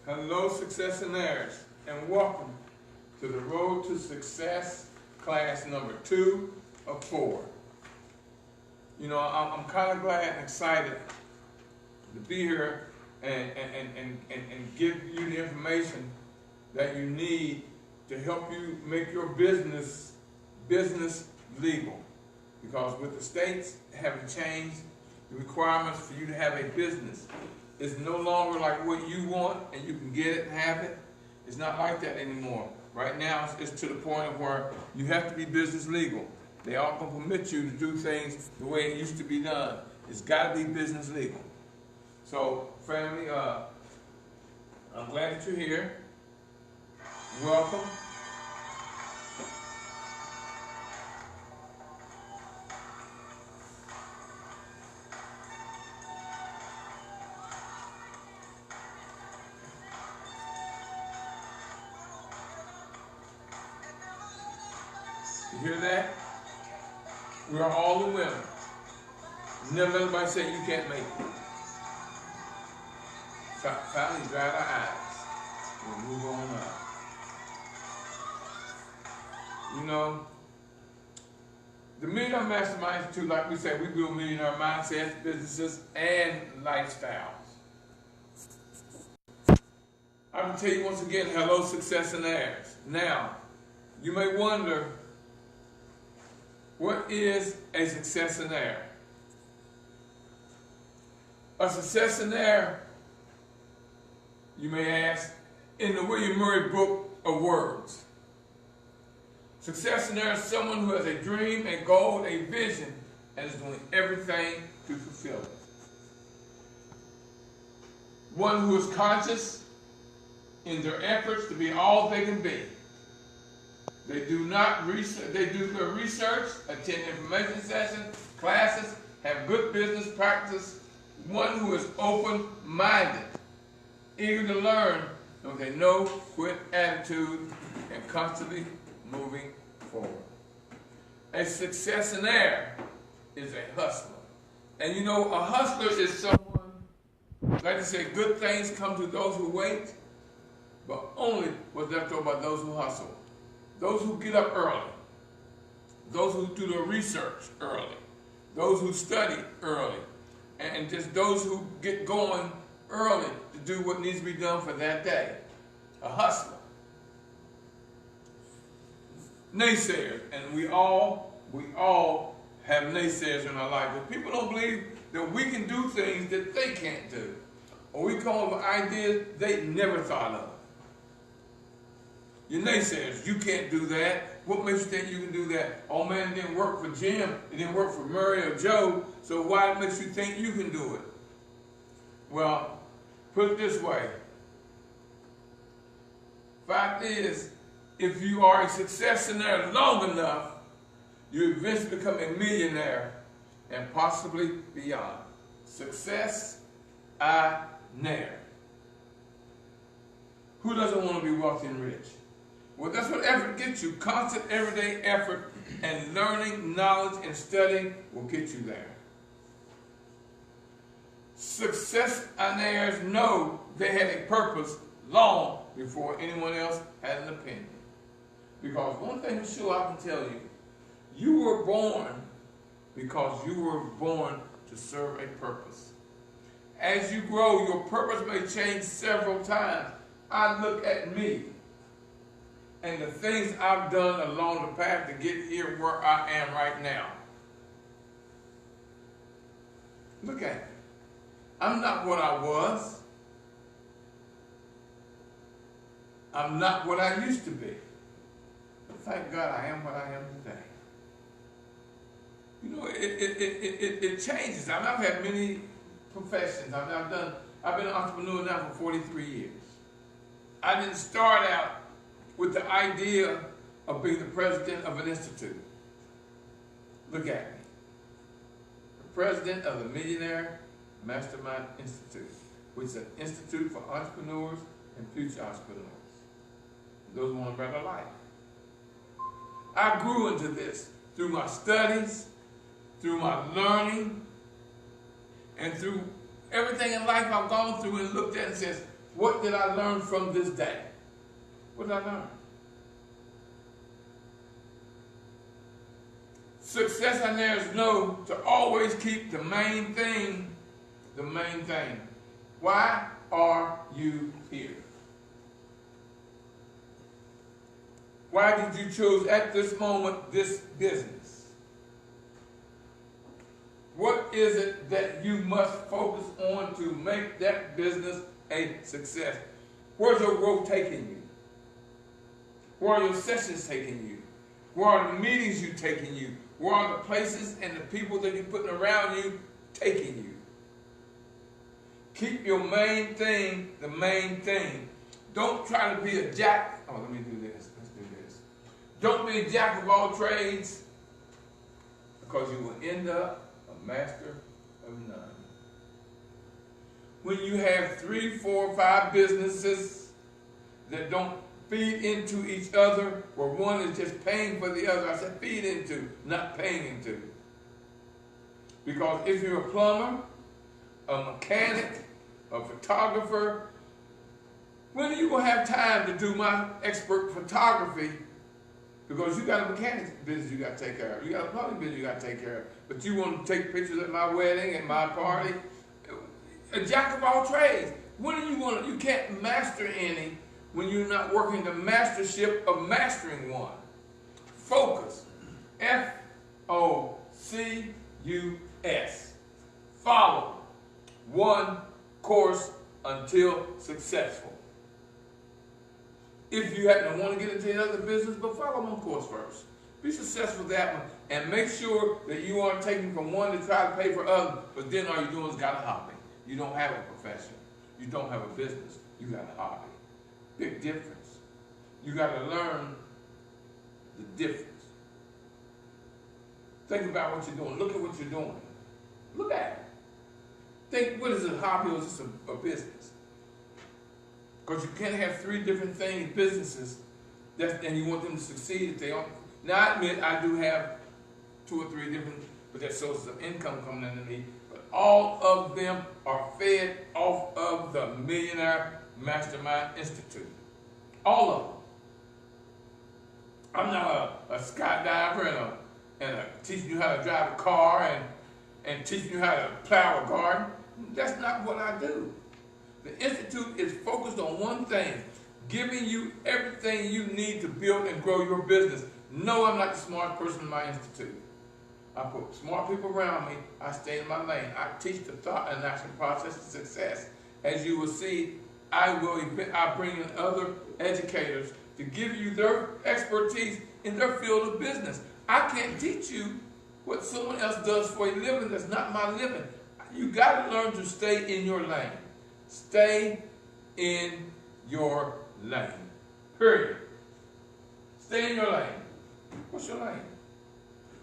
Hello, successionaires, and welcome to the Road to Success class number 2 of 4. You know, I'm kind of glad and excited to be here and give you the information that you need to help you make your business legal. Because with the states having changed the requirements for you to have a business, it's no longer like what you want and you can get it and have it. It's not like that anymore. Right now, it's to the point of where you have to be business legal. They aren't going to permit you to do things the way it used to be done. It's got to be business legal. So, family, I'm glad that you're here. Welcome. You hear that? We are all the women. Never let anybody say you can't make it. Finally, dried our eyes. We'll move on up. You know, the Millionaire Mastermind Institute, like we said, we build millionaire mindsets, businesses, and lifestyles. I'm going to tell you once again, hello, successionaires. Now, you may wonder, what is a successionaire? A successionaire, you may ask, in the William Murray book of words. Successionaire is someone who has a dream, a goal, a vision, and is doing everything to fulfill it. One who is conscious in their efforts to be all they can be. They do not research, they do their research, attend information sessions, classes, have good business practice, one who is open-minded, eager to learn, and with a no-quit attitude and constantly moving forward. A successionaire is a hustler. And you know, a hustler is someone, like I say, good things come to those who wait, but only what's left over by those who hustle. Those who get up early, those who do their research early, those who study early, and just those who get going early to do what needs to be done for that day. A hustler. Naysayers, and we all have naysayers in our life, but people don't believe that we can do things that they can't do, or we come up with ideas they never thought of. Your naysayers, you can't do that. What makes you think you can do that? Oh man, it didn't work for Jim, it didn't work for Murray or Joe, so why makes you think you can do it? Well, put it this way. Fact is, if you are a successionaire long enough, you eventually become a millionaire and possibly beyond. Success-I-naire. Who doesn't want to be wealthy and rich? Well, that's what effort gets you. Constant everyday effort and learning, knowledge, and studying will get you there. Successionaires know they had a purpose long before anyone else had an opinion. Because one thing for sure I can tell you, you were born because you were born to serve a purpose. As you grow, your purpose may change several times. I look at me and the things I've done along the path to get here where I am right now. Look at me. I'm not what I was. I'm not what I used to be. But thank God I am what I am today. You know, it changes. I've had many professions. I've been an entrepreneur now for 43 years. I didn't start out with the idea of being the president of an institute. Look at me. The president of the Millionaire Mastermind Institute, which is an institute for entrepreneurs and future entrepreneurs. Those who want a better life. I grew into this through my studies, through my learning, and through everything in life I've gone through and looked at and says, What did I learn from this day? What did I learn? Success I know to always keep the main thing the main thing. Why are you here? Why did you choose at this moment this business? What is it that you must focus on to make that business a success? Where's your growth taking you? Where are your sessions taking you? Where are the meetings you taking you? Where are the places and the people that you're putting around you taking you? Keep your main thing the main thing. Don't try to be a jack. Oh, let me do this. Let's do this. Don't be a jack of all trades, because you will end up a master of none. When you have 3, 4, 5 businesses that don't feed into each other, where one is just paying for the other. I said feed into, not paying into. Because if you're a plumber, a mechanic, a photographer, when are you going to have time to do my expert photography? Because you got a mechanic business you got to take care of. You got a plumbing business you got to take care of. But you want to take pictures at my wedding, at my party. A jack of all trades. When are you going to, you can't master any when you're not working the mastership of mastering one. Focus. F-O-C-U-S. Follow one course until successful. If you happen to want to get into another business, but follow one course first. Be successful with that one, and make sure that you aren't taking from one to try to pay for others, but then all you're doing is got a hobby. You don't have a profession. You don't have a business. You got a hobby. Big difference. You got to learn the difference. Think about what you're doing. Look at what you're doing. Look at it. Think, what is a hobby or is this a business? Because you can't have 3 different things, businesses, and you want them to succeed if they don't. Now, I admit I do have 2 or 3 different, but there's sources of income coming into me. But all of them are fed off of the Millionaire Mastermind Institute. All of them. I'm not a skydiver and teaching you how to drive a car and teaching you how to plow a garden. That's not what I do. The Institute is focused on one thing, giving you everything you need to build and grow your business. No, I'm not the smartest person in my institute. I put smart people around me. I stay in my lane. I teach the thought and action process of success. As you will see, I bring in other educators to give you their expertise in their field of business. I can't teach you what someone else does for a living that's not my living. You got to learn to stay in your lane. Stay in your lane. Period. Stay in your lane. What's your lane?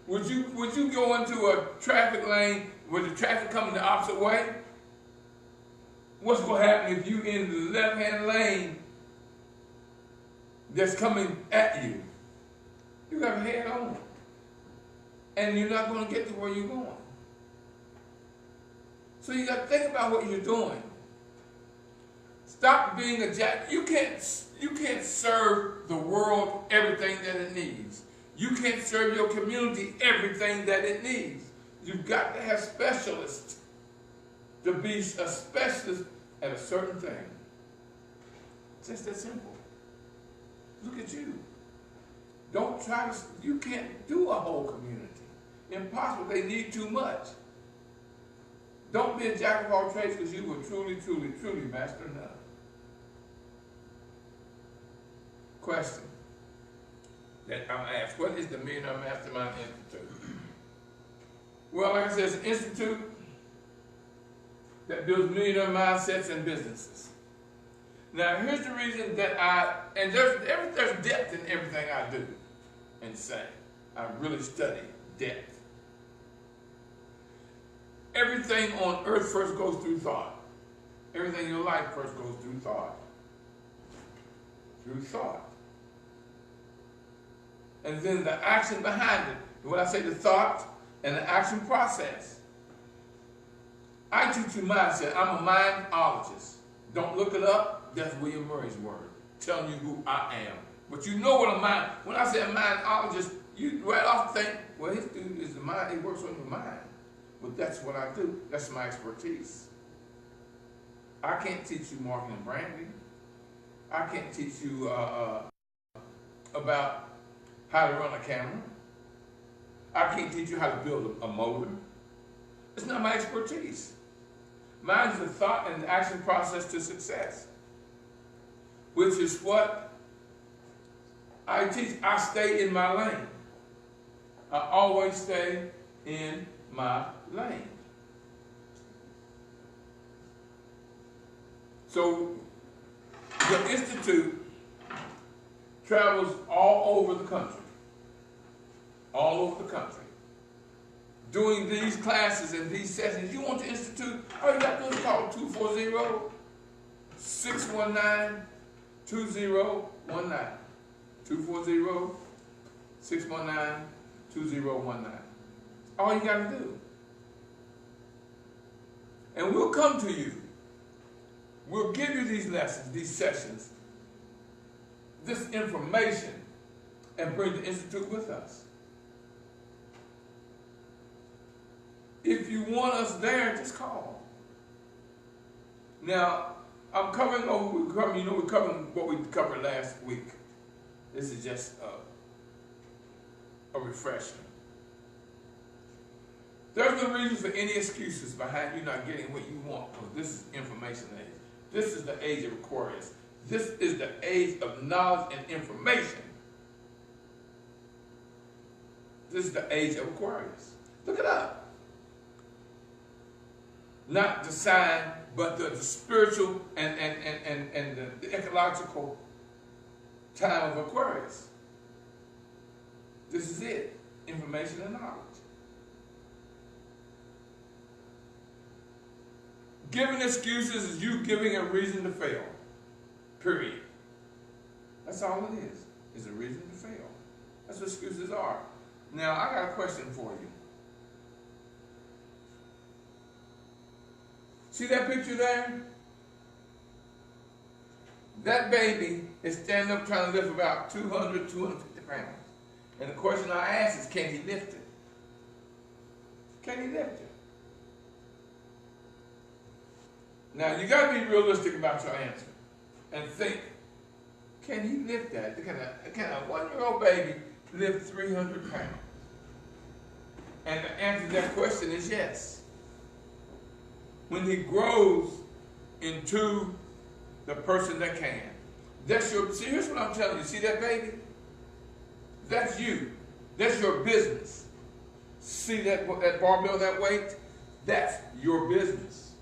Would you go into a traffic lane where the traffic coming the opposite way? What's going to happen if you in the left-hand lane that's coming at you? You got to head on. And you're not going to get to where you're going. So you got to think about what you're doing. Stop being a jack. You can't serve the world everything that it needs. You can't serve your community everything that it needs. You've got to have specialists to be a specialist at a certain thing. It's just that simple. Look at you. Don't try to, you can't do a whole community. Impossible. They need too much. Don't be a jack of all trades, because you will truly, truly, truly master none. Question that I'm asked: what is the Millionaire Mastermind Institute? Well, like I said, it's an institute that builds millionaire mindsets and businesses. Now, here's the reason that there's depth in everything I do and say. I really study depth. Everything on earth first goes through thought. Everything in your life first goes through thought. Through thought. And then the action behind it. When I say the thought and the action process, I teach you mindset. I'm a mindologist. Don't look it up. That's William Murray's word, telling you who I am. But you know what a mind, when I say a mindologist, you right off think, well, his dude is the mind, he works on your mind. But that's what I do. That's my expertise. I can't teach you marketing and branding. I can't teach you about how to run a camera. I can't teach you how to build a motor. It's not my expertise. Mine is the thought and the action process to success, which is what I teach. I stay in my lane. I always stay in my lane. So the Institute travels all over the country. All over the country. Doing these classes and these sessions. You want the Institute, all you got to do is call 240-619-2019. 240-619-2019. All you got to do. And we'll come to you. We'll give you these lessons, these sessions, this information, and bring the Institute with us. If you want us there, just call. Now, I'm covering we're covering what we covered last week. This is just a refresher. There's no reason for any excuses behind you not getting what you want, because this is information age. This is the age of Aquarius. This is the age of knowledge and information. This is the age of Aquarius. Look it up. Not the sign, but the spiritual and the ecological time of Aquarius. This is it. Information and knowledge. Giving excuses is you giving a reason to fail. Period. That's all it is. It's a reason to fail. That's what excuses are. Now, I got a question for you. See that picture there? That baby is standing up trying to lift about 200, 250 pounds. And the question I ask is, can he lift it? Can he lift it? Now, you got to be realistic about your answer and think, can he lift that? Can a one-year-old baby lift 300 pounds? And the answer to that question is yes. When he grows into the person that can. See, here's what I'm telling you. See that baby? That's you. That's your business. See that barbell, that weight? That's your business.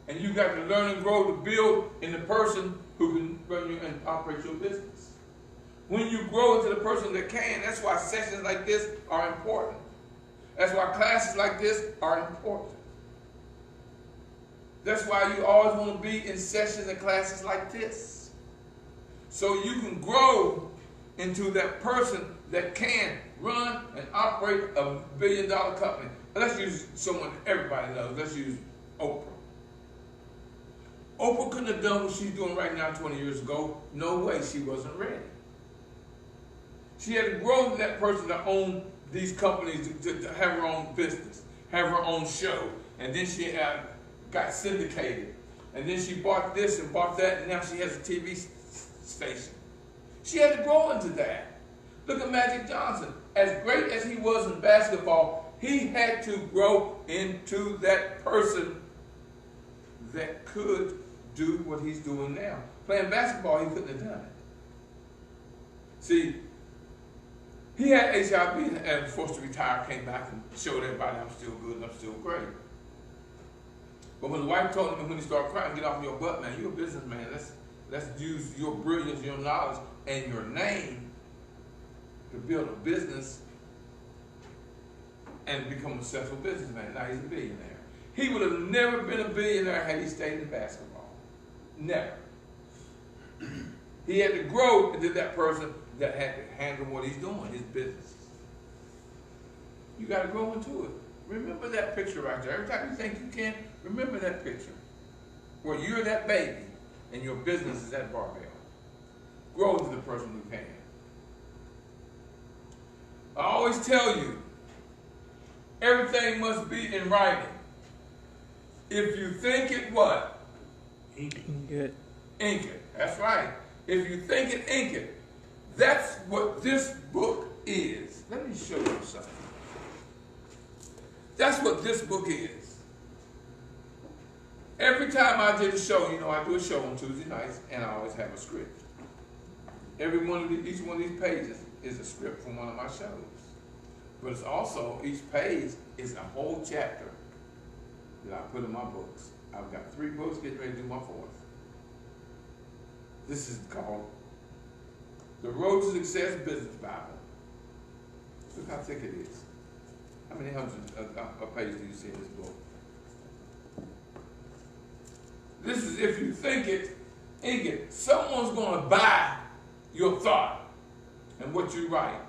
And you got to learn and grow to build in the person who can run you and operate your business. When you grow into the person that can, that's why sessions like this are important. That's why classes like this are important. That's why you always want to be in sessions and classes like this. So you can grow into that person that can run and operate a $1 billion company. Let's use someone everybody knows. Let's use Oprah. Oprah couldn't have done what she's doing right now 20 years ago. No way, she wasn't ready. She had to grow into that person to own these companies, to have her own business, have her own show. And then she got syndicated. And then she bought this and bought that, and now she has a TV station. She had to grow into that. Look at Magic Johnson. As great as he was in basketball, he had to grow into that person that could do what he's doing now. Playing basketball, he couldn't have done it. See, he had HIV and was forced to retire, came back and showed everybody I'm still good and I'm still great. But when the wife told him, when he started crying, get off your butt, man, you're a businessman. Let's use your brilliance, your knowledge, and your name to build a business and become a successful businessman. Now he's a billionaire. He would have never been a billionaire had he stayed in basketball. Never. He had to grow into that person that had to handle what he's doing, his business. You got to grow into it. Remember that picture right there. Every time you think you can, remember that picture. where you're that baby and your business is that barbell. Grow to the person who can. I always tell you, everything must be in writing. If you think it, what? Ink it. Ink it. That's right. If you think it, ink it. That's what this book is. Let me show you something. That's what this book is. Every time I did a show, you know, I do a show on Tuesday nights, and I always have a script. Each one of these pages is a script from one of my shows. But it's also, each page is a whole chapter that I put in my books. I've got 3 books, getting ready to do my 4th. This is called The Road to Success Business Bible. Look how thick it is. How many hundreds of pages do you see in this book? This is if you think it, ink it. Someone's going to buy your thought and what you write.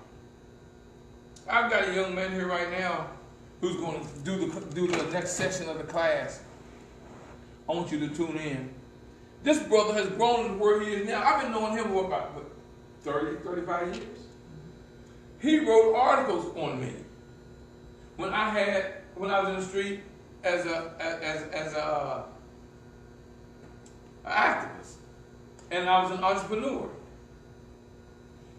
I've got a young man here right now who's going to do the next section of the class. I want you to tune in. This brother has grown to where he is now. I've been knowing him for about 30, 35 years. He wrote articles on me when I was in the street as a activist, and I was an entrepreneur.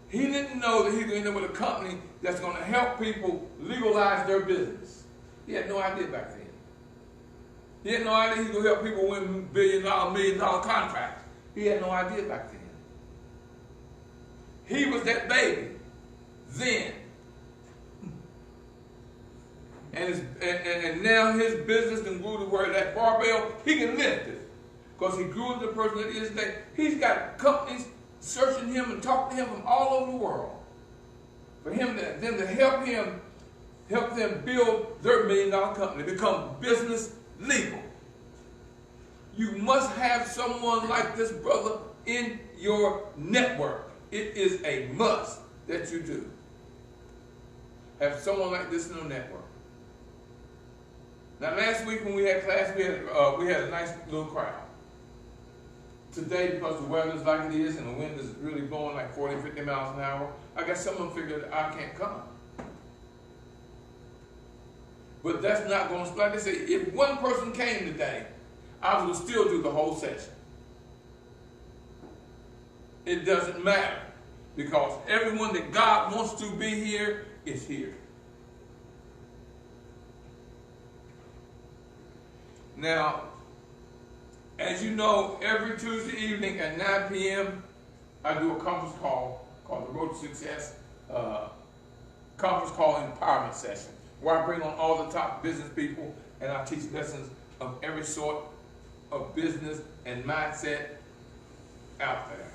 He didn't know that he was going to end up with a company that's going to help people legalize their business. He had no idea back then. He had no idea he was going to help people win $1 million contracts. He had no idea back then. He was that baby then. And now his business can grew to where that barbell, he can lift it. Because he grew into the person that he is today. He's got companies searching him and talking to him from all over the world. For him to help them build their $1 million company, become business legal. You must have someone like this brother in your network. It is a must that you do. Have someone like this in your network. Now last week when we had class, we had a nice little crowd. Today, because the weather is like it is and the wind is really blowing like 40, 50 miles an hour, I guess someone figured I can't come. But that's not going to, like I say, if one person came today, I would still do the whole session. It doesn't matter, because everyone that God wants to be here is here. Now, as you know, every Tuesday evening at 9 p.m., I do a conference call called the Road to Success Conference Call Empowerment Session, where I bring on all the top business people and I teach lessons of every sort of business and mindset out there.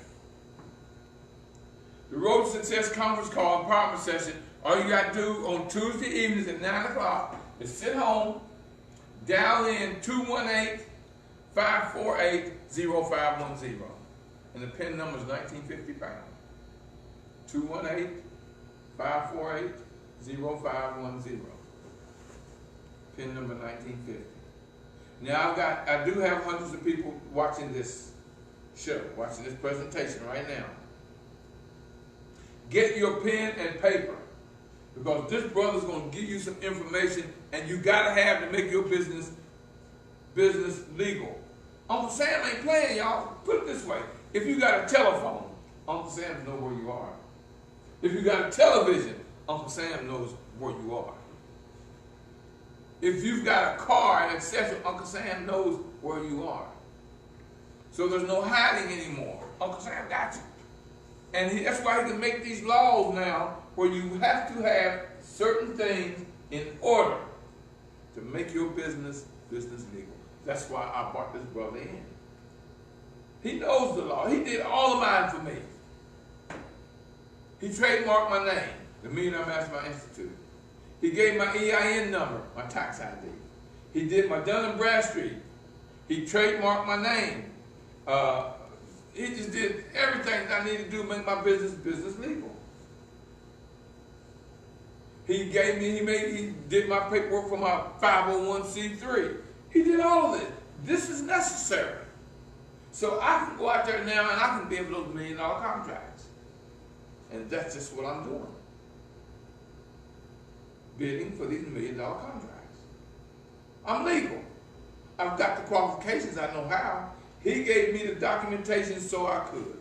The Road to Success Conference Call Empowerment Session, all you got to do on Tuesday evenings at 9 o'clock is sit home, dial in 218-548-0510. And the PIN number is 1950 £. 218-548-0510. PIN number 1950. Now I do have hundreds of people watching this show, watching this presentation right now. Get your pen and paper, because this brother's going to give you some information, and you got to have to make your business legal. Uncle Sam ain't playing, y'all. Put it this way. If you got a telephone, Uncle Sam knows where you are. If you got a television, Uncle Sam knows where you are. If you've got a car and etc., Uncle Sam knows where you are. So there's no hiding anymore. Uncle Sam got you. And that's why he can make these laws now where you have to have certain things in order to make your business legal. That's why I brought this brother in. He knows the law. He did all of mine for me. He trademarked my name, the Millionaire Mastermind Institute. He gave my EIN number, my tax ID. He did my Dun & Bradstreet. He trademarked my name. He just did everything I needed to do to make my business legal. He did my paperwork for my 501c3. He did all of this. This is necessary. So I can go out there now and I can bid for those $1 million contracts. And that's just what I'm doing. Bidding for these $1 million contracts. I'm legal. I've got the qualifications, I know how. He gave me the documentation so I could.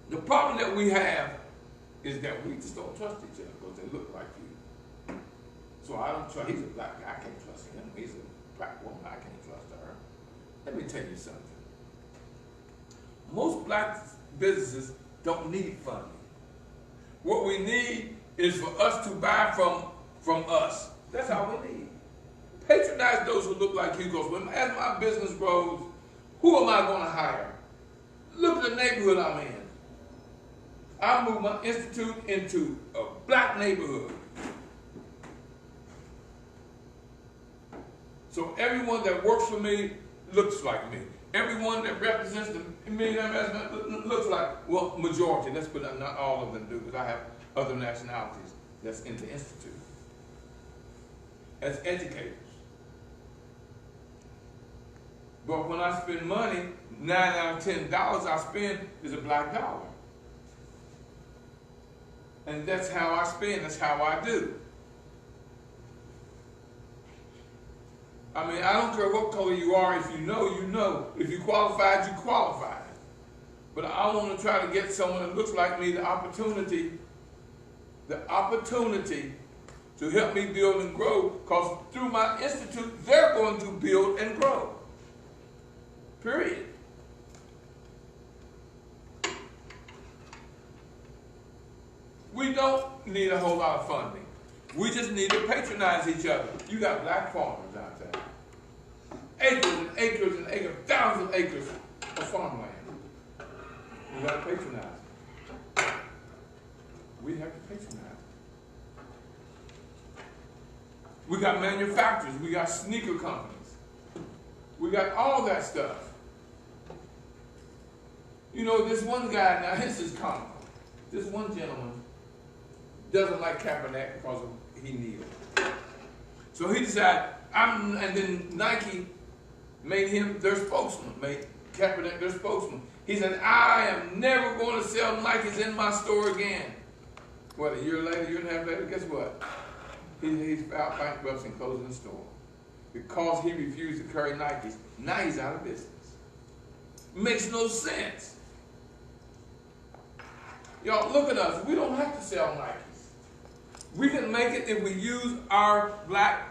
The problem that we have is that we just don't trust each other because they look like you. So I don't trust, he's a black guy, I can't trust him. He's a black woman, I can't trust her. Let me tell you something. Most black businesses don't need funding. What we need is for us to buy from us. That's all we need. Patronize those who look like you, because as my business grows, who am I going to hire? Look at the neighborhood I'm in. I moved my institute into a black neighborhood. So everyone that works for me looks like me. Everyone that represents the $1 million investment looks like, well, majority, let's put it, not all of them do, because I have other nationalities that's in the institute as educators. But when I spend money, 9 out of $10 I spend is a black dollar. And that's how I spend, that's how I do. I mean, I don't care what color you are. If you know, you know. If you qualified, you qualified. But I want to try to get someone that looks like me the opportunity to help me build and grow, because through my institute, they're going to build and grow. Period. We don't need a whole lot of funding. We just need to patronize each other. You got black farmers out there. Acres and acres and acres, thousands of acres of farmland. We got to patronize it. We have to patronize it. We got manufacturers. We got sneaker companies. We got all that stuff. You know, this one guy, now this is comical. This one gentleman doesn't like Kaepernick because he kneeled. So he decided, and then Nike made him their spokesman, made Kaepernick their spokesman. He said, I am never going to sell Nikes in my store again. What, a year later, year and a half later, guess what? He's out bankruptcy and closing the store. Because he refused to carry Nikes. Now he's out of business. Makes no sense. Y'all, look at us. We don't have to sell Nikes. We can make it if we use our black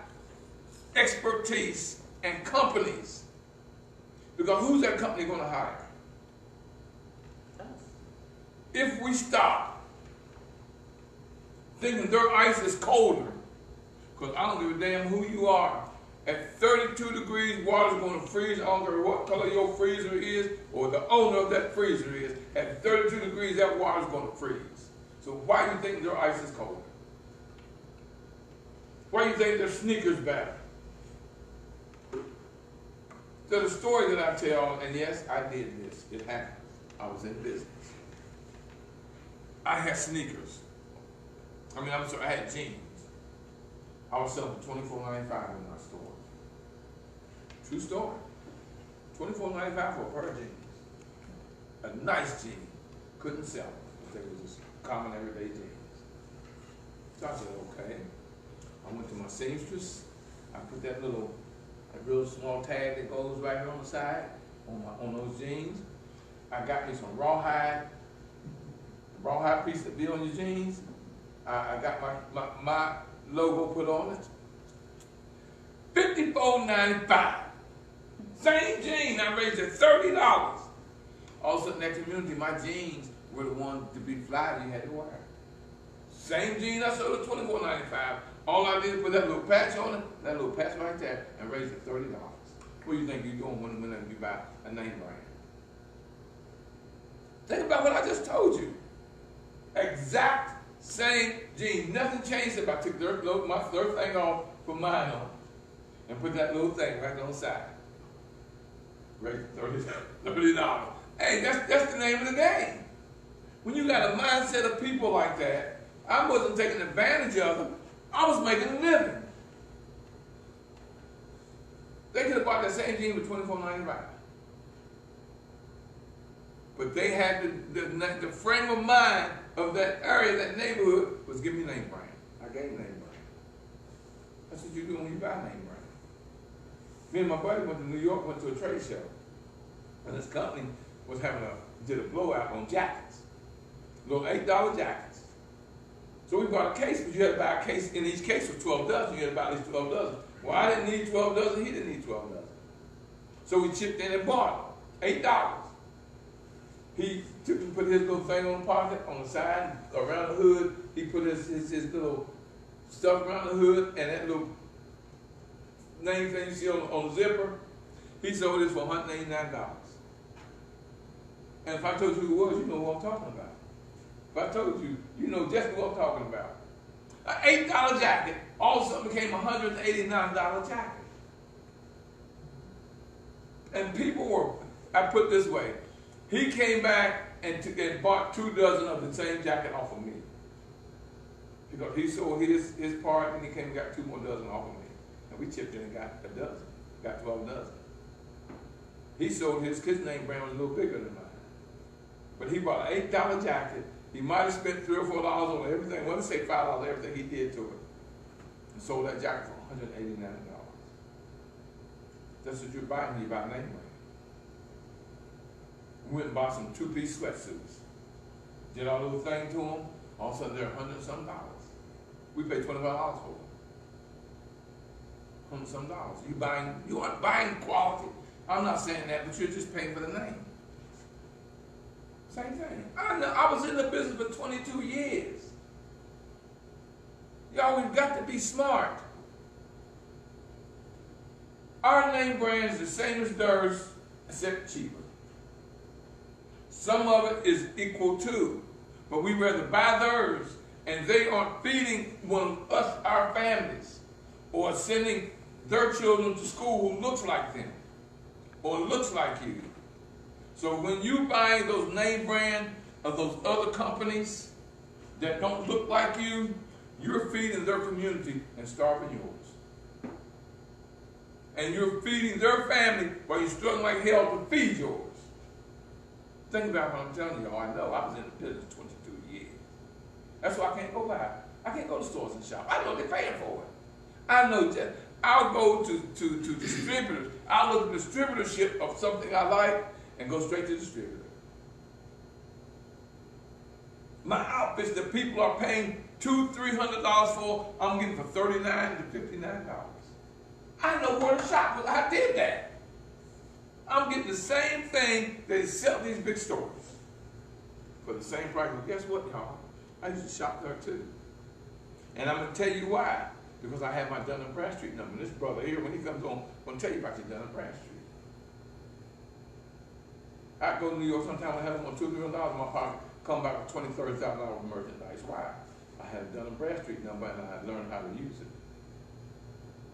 expertise and companies. Because who's that company going to hire? If we stop thinking their ice is colder, because I don't give a damn who you are. At 32 degrees, water's going to freeze. I don't care what color your freezer is or the owner of that freezer is. At 32 degrees, that water's going to freeze. So why do you think their ice is colder? Why do you think their sneakers better? There's a story that I tell, and yes, I did this. It happened. I was in business. I had sneakers. I had jeans. I was selling for $24.95 in my store. True story. $24.95 for a pair of jeans. A nice jean. Couldn't sell them because they were just common everyday jeans. So I said, okay. I went to my seamstress. I put that real small tag that goes right here on the side on those jeans. I got me some rawhide piece to be on your jeans. I got my logo put on it. $54.95. Same jeans, I raised it $30. All of a sudden, that community, my jeans were the ones to be fly that you had to wear. Same jeans I sold at $24.95. All I did was put that little patch on it, that little patch right there, and raised it $30. What do you think you're doing when you buy a name brand? Think about what I just told you. Exact same jeans. Nothing changed if I took their thing off, put mine on, and put that little thing right on the side. Raised $30. Hey, that's the name of the game. When you got a mindset of people like that, I wasn't taking advantage of them. I was making a living. They could have bought that same jeans for $24.95. But they had the frame of mind of that area, that neighborhood, was give me name brand. I gave name brand. That's what you do when you buy name brand. Me and my buddy went to New York, went to a trade show, and this company was did a blowout on jackets, little $8 jackets. So we bought a case, but you had to buy a case. In each case was 12 dozen. You had to buy at least 12 dozen. Well, I didn't need 12 dozen. He didn't need 12 dozen. So we chipped in and bought them, $8. He took and put his little thing on the pocket, on the side, around the hood. He put his little stuff around the hood and that little name thing you see on the zipper. He sold this for $189. And if I told you who it was, you know what I'm talking about. If I told you, you know just what I'm talking about. An $8 jacket all of a sudden became a $189 jacket. And people were, I put it this way, he came back and bought 2 dozen of the same jacket off of me. Because he sold his part and he came and got 2 more dozen off of me. And we chipped in and got a dozen, got 12 dozen. He sold his name brand was a little bigger than mine. But he bought an $8 jacket. He might have spent $3 or $4 on everything. Well, let's say $5 on everything he did to it. And sold that jacket for $189. That's what you're buying when you buy name brand. We went and bought some 2-piece sweatsuits. Did our little thing to them. All of a sudden they're $100-some. We paid $25 for them. $100-some. You aren't buying quality. I'm not saying that, but you're just paying for the name. Same thing. I was in the business for 22 years. Y'all, we've got to be smart. Our name brand is the same as theirs, except cheaper. Some of it is equal to, but we rather buy theirs, and they aren't feeding us, our families, or sending their children to school who looks like them, or looks like you. So when you buy those name brand of those other companies that don't look like you, you're feeding their community and starving yours. And you're feeding their family while you're struggling like hell to feed yours. Think about what I'm telling y'all. I know I was in the business 22 years. That's why I can't go buy. I can't go to stores and shop. I know they're paying for it. I know that I'll go to distributors. I'll look at the distributorship of something I like and go straight to the distributor. My outfits that people are paying $200-300 for, I'm getting for $39 to $59. I know where to shop. I did that. I'm getting the same thing they sell at these big stores for the same price. But guess what, y'all? I used to shop there too. And I'm going to tell you why. Because I have my Dun & Bradstreet number. This brother here, when he comes on, I'm going to tell you about your Dun & Bradstreet. I go to New York sometimes, I have them on $200-300 in my pocket, come back with $20,000-30,000 of merchandise. Why? I had a Dun & Bradstreet number and I had learned how to use it.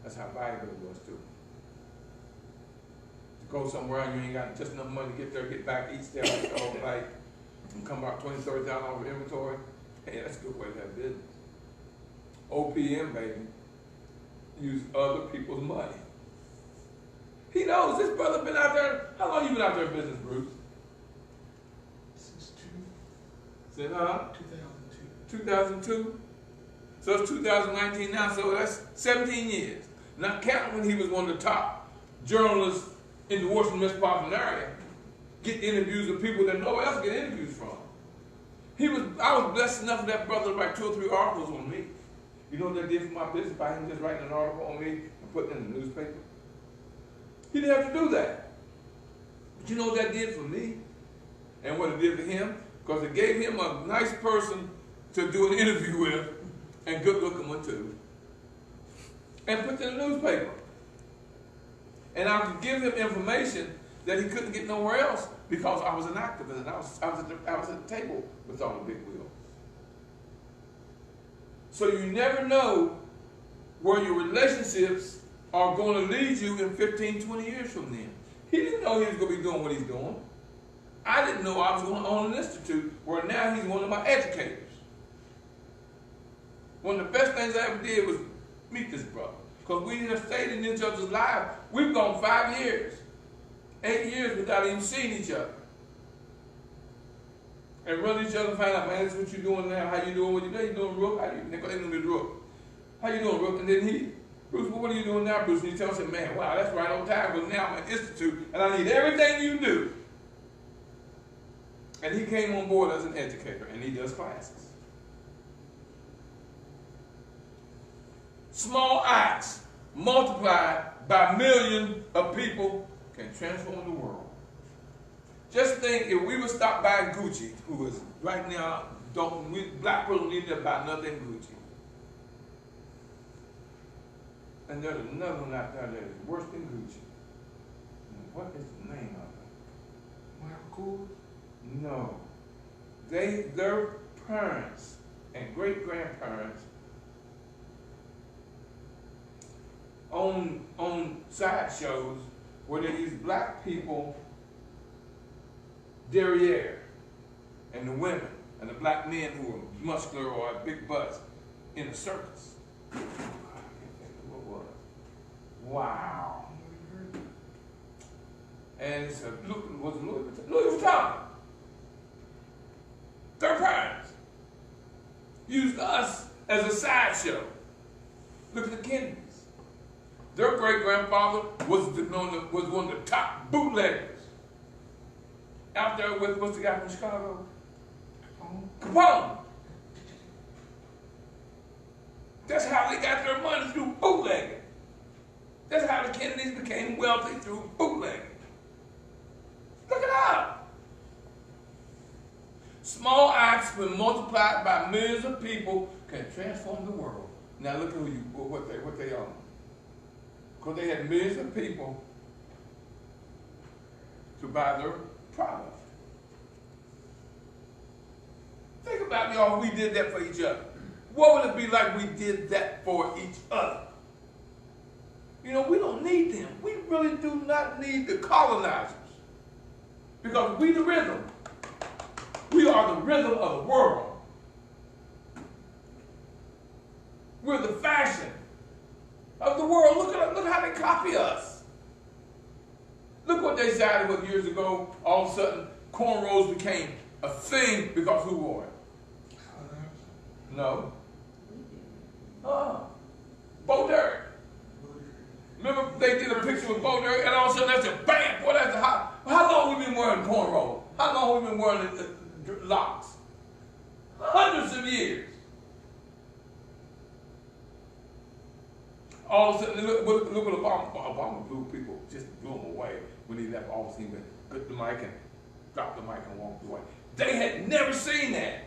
That's how valuable it was too. To go somewhere and you ain't got just enough money to get there, get back, eat, stay overnight, and come back $20,000-30,000 of inventory. Hey, that's a good way to have business. OPM, baby, use other people's money. He knows this brother been out there. How long you been out there in business, Bruce? Since 2002. 2002? So it's 2019 now, so that's 17 years. Not counting when he was one of the top journalists in the Washington metropolitan area, get interviews with people that nobody else get interviews from. I was blessed enough for that brother to write 2 or 3 articles on me. You know what that did for my business by him just writing an article on me and putting it in the newspaper? He didn't have to do that. But you know what that did for me? And what it did for him? Because it gave him a nice person to do an interview with, and good looking one too. And put it in the newspaper. And I could give him information that he couldn't get nowhere else because I was an activist and I was at the table with all the big wheels. So you never know where your relationships are going to lead you in 15-20 years from then. He didn't know he was going to be doing what he's doing. I didn't know I was going to own an institute where now he's one of my educators. One of the best things I ever did was meet this brother. Because we have stayed in each other's lives. We've gone 5 years, 8 years without even seeing each other. And run each other and find out, man, this is what you doing now. How you doing? What you doing? You doing, Rook? How you doing, Rook? How you doing, Rook? And then Bruce, what are you doing now, Bruce? And he tells him, man, wow, that's right on time, because now I'm at Institute, and I need everything you do. And he came on board as an educator, and he does classes. Small acts multiplied by millions of people can transform the world. Just think if we would stop buying Gucci, who is right now, black people don't need to buy nothing Gucci. And there's another one out there that is worse than Gucci. And what is the name of it? Michael Kors? No. Their parents and great-grandparents on sideshows where they use black people derriere, and the women and the black men who are muscular or have big butts in a circus. I can't think of what it was. Wow. And it's Louis Vuitton. Their parents used us as a sideshow. Look at the Kennedys. Their great-grandfather was one of the top bootleggers. Out there with, what's the guy from Chicago? Capone. That's how they got their money, through bootlegging. That's how the Kennedys became wealthy, through bootlegging. Look it up. Small acts, when multiplied by millions of people, can transform the world. Now look at what they are. Because they had millions of people to buy their product. Think about, y'all, we did that for each other. What would it be like we did that for each other? You know, we don't need them. We really do not need the colonizers. Because we the rhythm. We are the rhythm of the world. We're the fashion of the world. Look how they copy us. Look what they decided with years ago. All of a sudden, cornrows became a thing because who wore it? No. Bo Derek. Remember they did a picture with Bo Derek, and all of a sudden they said, bam, boy, that's hot. How long we been wearing cornrows? How long we been wearing locks? Hundreds of years. All of a sudden, look what Obama blew people, just blew them away when he left office. He went, put the mic and dropped the mic and walked away. They had never seen that.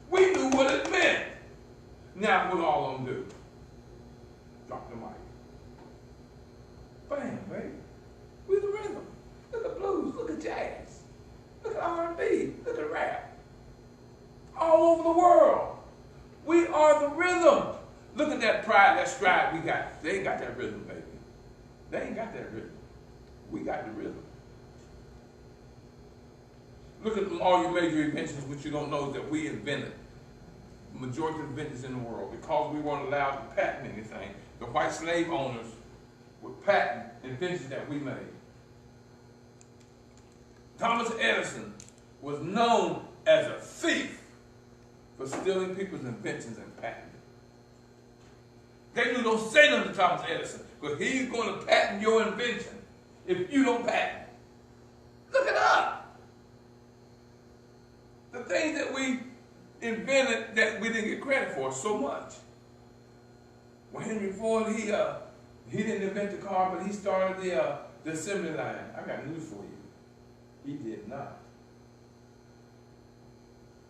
We knew what it meant. Now what all of them do? Drop the mic. Bam, baby. We're the rhythm. Look at blues, look at jazz. Look at R&B, look at rap. All over the world. We are the rhythm. Look at that pride, that stride we got. They ain't got that rhythm, baby. They ain't got that rhythm. We got the rhythm. Look at all your major inventions, which you don't know that we invented. The majority of inventions in the world, because we weren't allowed to patent anything. The white slave owners would patent inventions that we made. Thomas Edison was known as a thief for stealing people's inventions and patenting. They knew, don't say nothing to Thomas Edison, because he's going to patent your invention if you don't patent it. Look it up. The things that we invented that we didn't get credit for so much. Well, Henry Ford, he didn't invent the car, but he started the assembly line. I got news for you. He did not.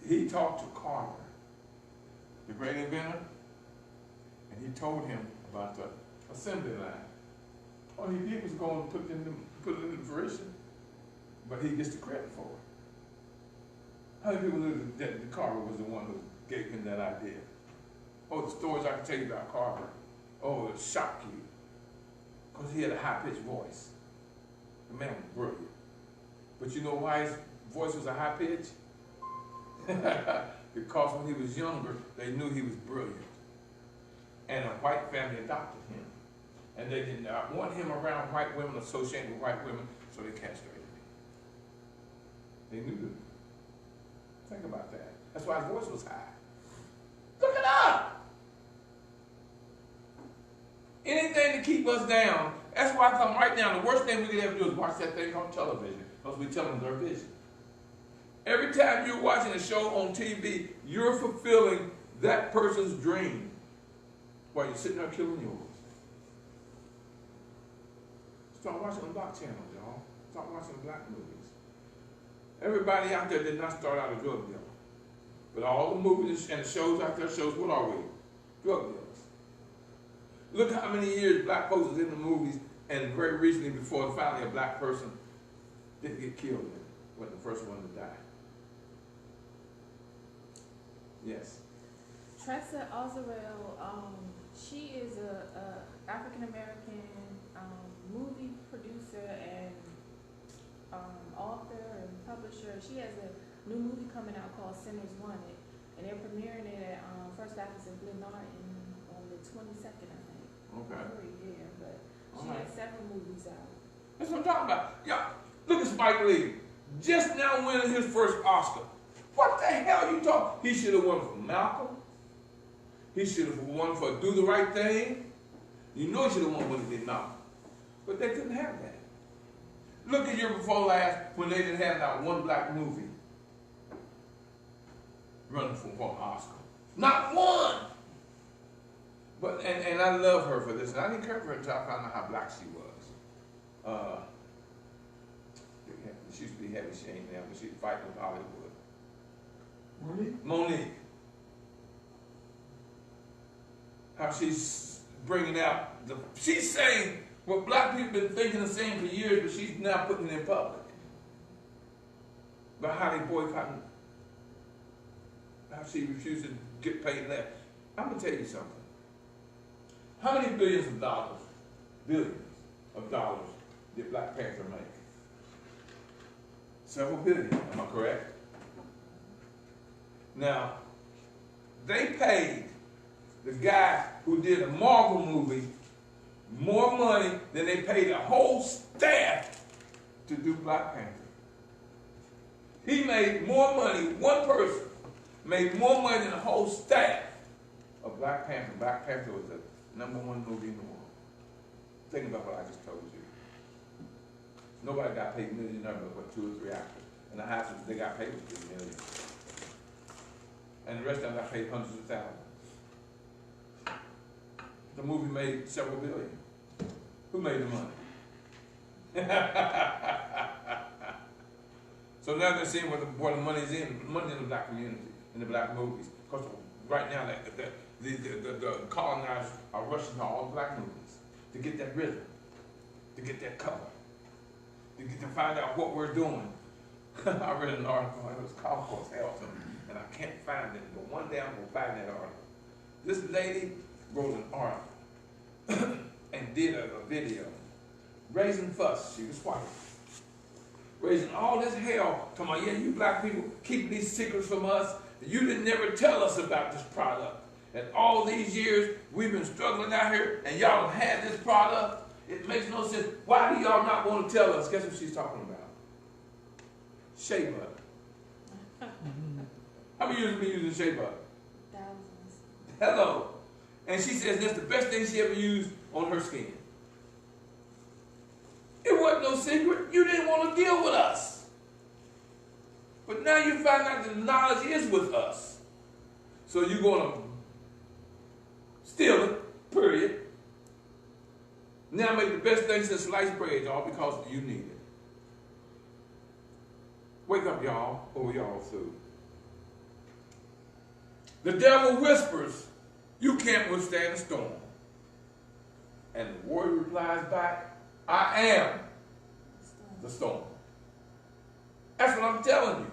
He talked to Carter, the great inventor, and he told him about the assembly line. All he did was go and put it into fruition, but he gets the credit for it. How many people knew that Carter was the one who gave him that idea? Oh, the stories I can tell you about Carter. Oh, it'll shock you. Because he had a high-pitched voice. The man was brilliant. But you know why his voice was a high pitch? Because when he was younger, they knew he was brilliant. and a white family adopted him. And they did not want him around white women, associated with white women, so they castrated him. They knew that. Think about that. That's why his voice was high. Look it up. Anything to keep us down. That's why I come right now. The worst thing we could ever do is watch that thing on television, because we tell them their vision. Every time you're watching a show on TV, you're fulfilling that person's dream while you're sitting there killing yours. Start watching the black channels, y'all. Start watching black movies. Everybody out there did not start out a drug dealer. But all the movies and the shows out there shows, what are we? Drug dealers. Look how many years black folks was in the movies, and very recently, before finally a black person didn't get killed in it, was the first one to die. Yes. Tressa Ozarell, she is a African American movie producer and author and publisher. She has a new movie coming out called Sinners Wanted, and they're premiering it at First Baptist in Glen Norton on the 22nd, I think. Okay. Yeah, but she has several movies out. That's what I'm talking about. Yeah, look at Spike Lee. Just now winning his first Oscar. What the hell are you talking? He should have won for Malcolm. He should have won for Do the Right Thing. You know he should have won when he did Malcolm. But they couldn't have that. Look at year before last when they didn't have not one black movie running for an Oscar. Not one! But and I love her for this. And I didn't care for her until I found out how black she was. She used to be heavy shame now, but she'd fight with Hollywood. Monique. How she's bringing out she's saying what black people have been thinking and saying for years, but she's now putting it in public. About how they boycotting, how she refused to get paid less. I'm going to tell you something. How many billions of dollars did Black Panther make? Several billion, am I correct? Now, they paid the guy who did a Marvel movie more money than they paid a whole staff to do Black Panther. He made more money, one person made more money than the whole staff of Black Panther. Black Panther was the #1 movie in the world. Think about what I just told you. Nobody got paid million numbers but 2 or 3 actors. And the highest they got paid was $3 million. And the rest of them got paid hundreds of thousands. The movie made several billion. Who made the money? So now they're seeing where the money's in. Money in the black community, in the black movies. Because right now the colonizers are rushing to all the black movies to get that rhythm, to get that color, to find out what we're doing. I read an article, it was called Health, and I can't find it, but one day I'm going to find that article. This lady wrote an article and did a video, raising fuss. She was white. Raising all this hell, talking about, yeah, you black people keeping these secrets from us. You didn't never tell us about this product. And all these years, we've been struggling out here, and y'all have had this product. It makes no sense. Why do y'all not want to tell us? Guess what she's talking about? Shea butter. How many years have we been using shea butter? Thousands. Hello. And she says that's the best thing she ever used on her skin. It wasn't no secret. You didn't want to deal with us. But now you find out that the knowledge is with us. So you're going to steal it, period. Now make the best thing since sliced bread, all because you need it. Wake up, y'all, or y'all through. The devil whispers, you can't withstand a storm. And the warrior replies back, I am the storm. That's what I'm telling you.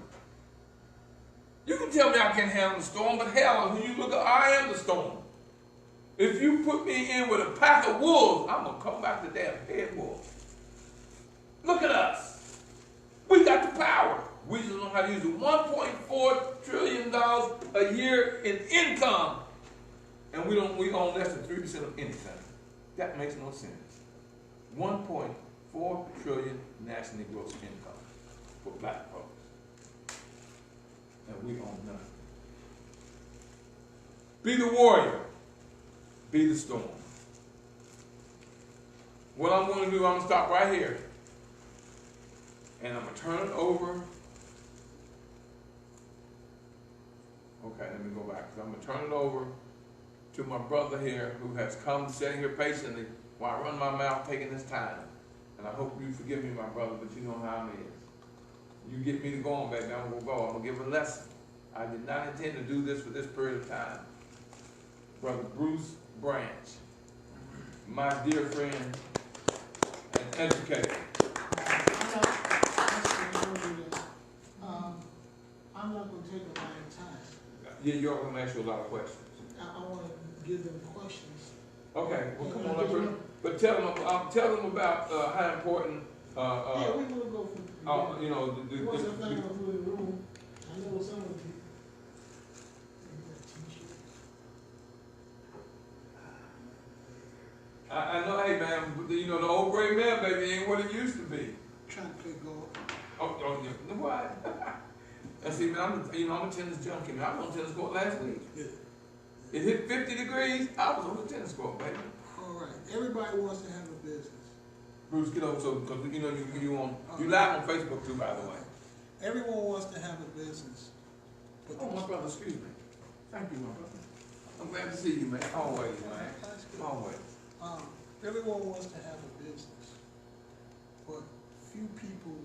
You can tell me I can't handle the storm, but hell, when you look at I am the storm. If you put me in with a pack of wolves, I'm going to come back to damn head wolf. Look at us. We got the power. We just know how to use it. $1.4 trillion a year in income. and we own less than 3% of anything. That makes no sense. 1.4 trillion national gross income for black folks, and we own nothing. Be the warrior, be the storm. What I'm going to do, I'm going to stop right here, and I'm going to turn it over. Okay, let me go back. I'm going to turn it over to my brother here who has come sitting here patiently while I run my mouth taking this time. And I hope you forgive me, my brother, but you know how it is. You get me to go on, baby, I'm going to go. I'm going to give a lesson. I did not intend to do this for this period of time. Brother Bruce Branch, my dear friend and educator. I'm not going to take a lot of time. Yeah, you're going to ask you a lot of questions. I want to give them questions. Okay, well, come on up here. But tell them about how important, Yeah, we're going to go from you know, once I find out who in the room, I know some of you. I know, hey man, you know, the old gray man, baby, ain't what it used to be. Trying to play golf. Oh, yeah, what? I see, man, I'm a tennis junkie, man. I was on tennis court last week. Yeah. It hit 50 degrees, I was on the tennis court, baby. All right. Everybody wants to have a business. Bruce, get over, so, because, you know, you live on Facebook too, by the way. Everyone wants to have a business. But Oh, my brother, excuse me. Thank you, my brother. I'm glad to see you, man. Always, man. That's good. Always. Everyone wants to have a business, but few people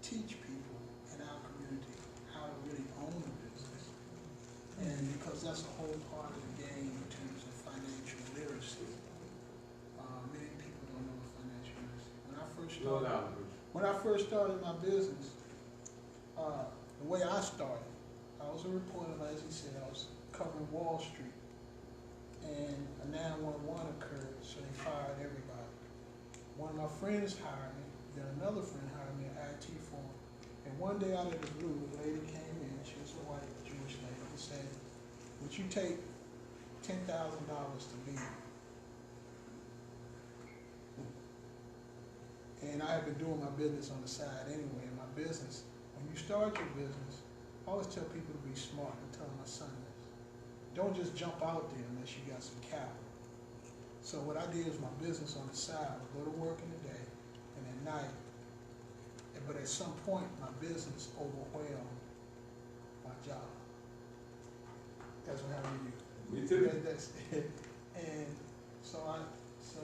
teach people in our community how to really own a business. And because that's a whole part of the game in terms of financial literacy. Many people don't know what financial literacy. When I first started my business, the way I started, I was a reporter, as he said, I was covering Wall Street. And a 911 occurred, so they fired everybody. One of my friends hired me, then another friend hired me at IT firm. And one day out of the blue, a lady came in, she was a white Jewish lady, and said, would you take $10,000 to leave? And I had been doing my business on the side anyway. In my business, when you start your business, I always tell people to be smart. I tell my son this. Don't just jump out there unless you got some capital. So what I did is my business on the side. I would go to work in the day and at night. But at some point, my business overwhelmed my job. That's what happened to you. Me too. That's it. And so I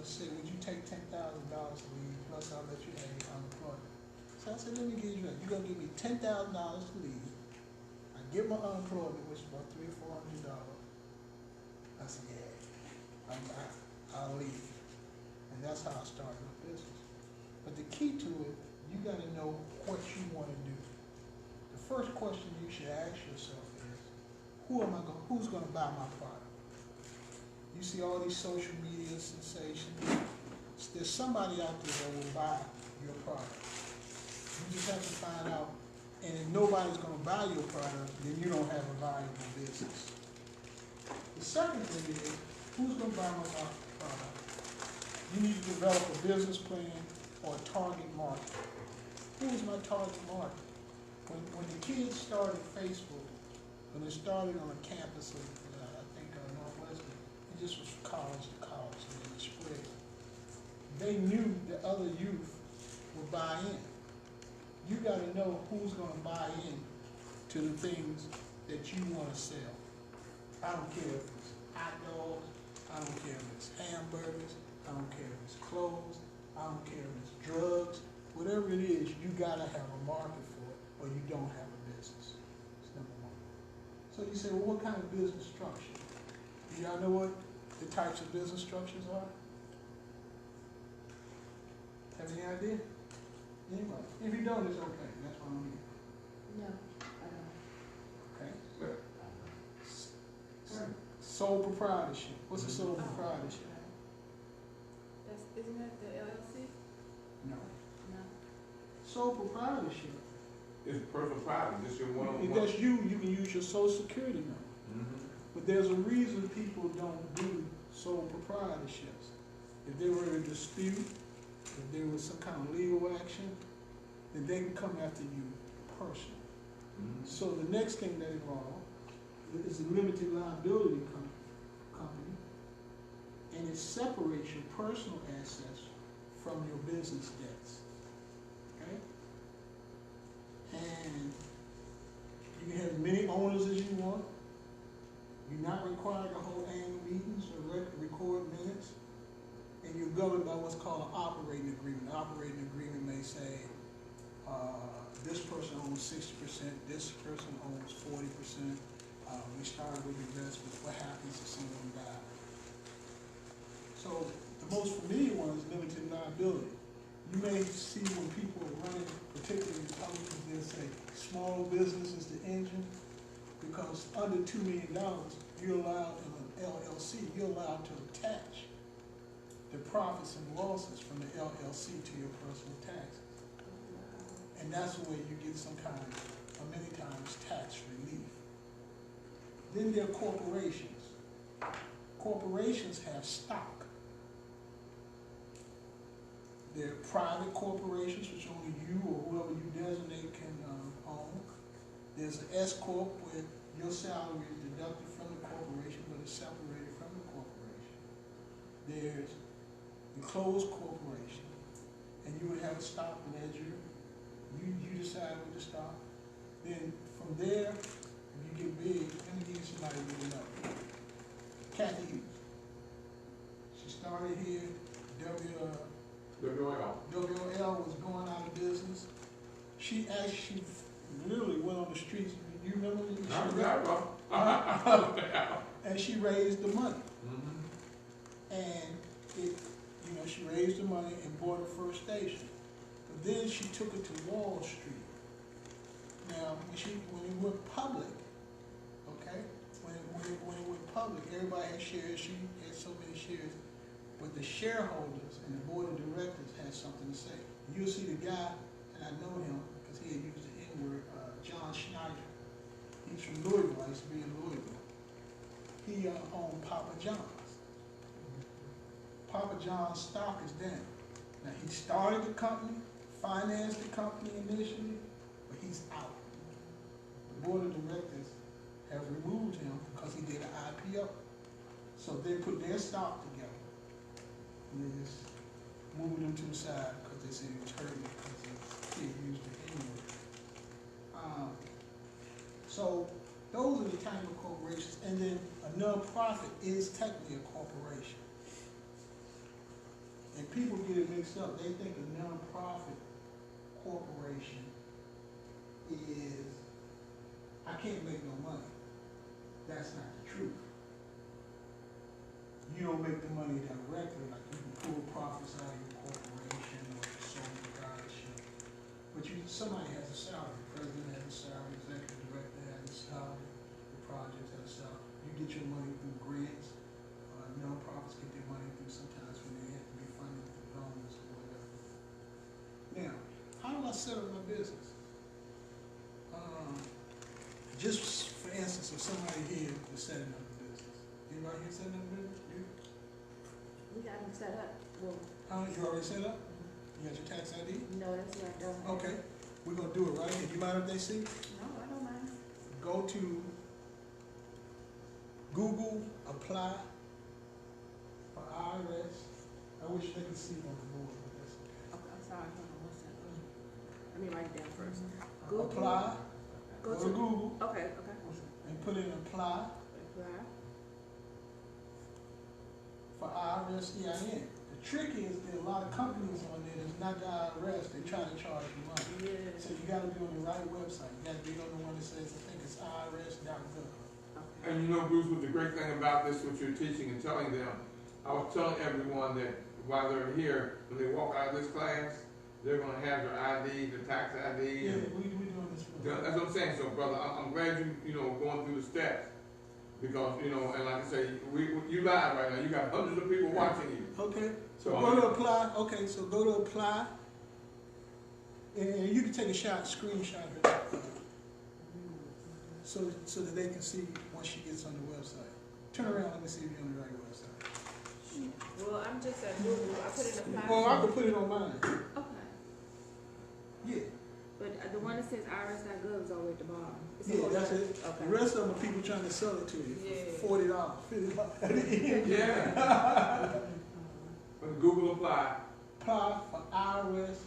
said, would you take $10,000 to leave, plus I'll let you have your unemployment. So I said, let me give you that. You're going to give me $10,000 to leave. I get my unemployment, which is about $300 or $400. I said, yeah, I'll leave. And that's how I started my business. But the key to it, you got to know what you want to do. The first question you should ask yourself is, who's going to buy my product? You see all these social media sensations. There's somebody out there that will buy your product. You just have to find out. And if nobody's going to buy your product, then you don't have a valuable business. The second thing is, who's going to buy my product? You need to develop a business plan or a target market. Who is my target market? When the kids started Facebook, when they started on a campus of, I think, Northwestern, it just was college to college, and then it spread. They knew that other youth would buy in. You got to know who's going to buy in to the things that you want to sell. I don't care if it's hot dogs, I don't care if it's hamburgers, I don't care if it's clothes, I don't care if it's drugs. Whatever it is, you got to have a market for it, or you don't have a business. That's number one. So you say, well, what kind of business structure? Do y'all know what the types of business structures are? Have any idea? Anybody? If you don't, it's okay. That's what I'm here. No, I don't. Okay. Sole proprietorship. What's a sole proprietorship? Isn't that the LLC? No. No. Sole proprietorship. It's personal property, just your If one-on-one. that's you, you can use your social security number. Mm-hmm. But But there's a reason people don't do sole proprietorships. If there were a dispute, if there was some kind of legal action, then they can come after you personally. So the next thing that involved is a limited liability company, and it separates your personal assets from your business debts. Okay? And you can have as many owners as you want. You're not required to hold annual meetings or record minutes. And you're governed by what's called an operating agreement. An operating agreement may say, this person owns 60%, this person owns 40%. We started with investments. What happens if someone dies? So the most familiar one is limited liability. You may see when people are running, particularly Republicans, they'll say small business is the engine, because under $2 million, you're allowed in an LLC, you're allowed to attach the profits and losses from the LLC to your personal taxes. And that's the way you get some kind of, or many times, tax relief. Then there are corporations. Corporations have stock. There are private corporations, which only you or whoever you designate can own. There's an S Corp where your salary is deducted from the corporation, but it's separated from the corporation. There's the closed corporation, and you would have a stock ledger. You decide what to stop. Then from there, if you get big, let me give you somebody you know. Kathy Hughes. She started here, WL was going out of business. She actually literally went on the streets. You remember when and she raised the money. And she raised the money and bought her first station. But then she took it to Wall Street. Now, when it went public, okay, when it went public, everybody had shares. She had so many shares. But the shareholders and the board of directors had something to say. You'll see the guy, and I know him because he had used the N-word, John Schneider. He's from Louisville. I used to be in Louisville. He owned Papa John's. Papa John's stock is down. Now, he started the company, financed the company initially, but he's out. The board of directors have removed him because he did an IPO. So they put their stock together. And they just moved him to the side because they said he was hurting because he had used the N-word. So those are the type of corporations. And then a nonprofit is technically a corporation. And people get it mixed up. They think a nonprofit corporation is, I can't make no money. That's not the truth. You don't make the money directly, like you can pull profits out of your corporation or your sole proprietorship. But somebody has a salary. The president has a salary, executive director has a salary, the project has a salary. You get your money through grants. Nonprofits get their money through sometimes when they have to be funded through loans or whatever. Now, how do I set up my business? Just for instance, if somebody here is setting up a business. Anybody here setting up a business? You? We got them set up. Well, You already set up? You got your tax ID? no, that's what I don't. Okay, we're gonna do it right here. Do you mind if they see? No, I don't mind. Go to Google, apply for IRS. I wish they could see on the board, but that's okay. Okay, I'm sorry, hold on one second. Let me write it down first. Google. Apply, go to Google Okay. and put in apply Apply. for IRS EIN. The trick is there are a lot of companies on there that's not the IRS. They try to charge you money. Yeah. So you gotta be on the right website. You gotta be on the one that says, I think it's irs.gov. And you know, Bruce, what the great thing about this, what you're teaching and telling them, I was telling everyone that while they're here, when they walk out of this class, they're gonna have their ID, their tax ID, Yeah, and we doing this for them. that's what I'm saying. So, brother, I'm glad you going through the steps because and like I say, you live right now. You got hundreds of people watching you. Okay, so So, go to apply. Okay, so go to apply, and you can take a screenshot of it, so that they can see when once she gets on the website. Turn around, let me see if you're on the right website. Well, I'm just at Google, I put in a Well, I could put it on mine. Okay, Yeah, but the one that says irs.gov is all the way at the bottom. It's yeah, supposed that's to- it. Okay. The rest of them are people trying to sell it to you Yeah. for $40, $50. Yeah. When Google apply, Apply for IRS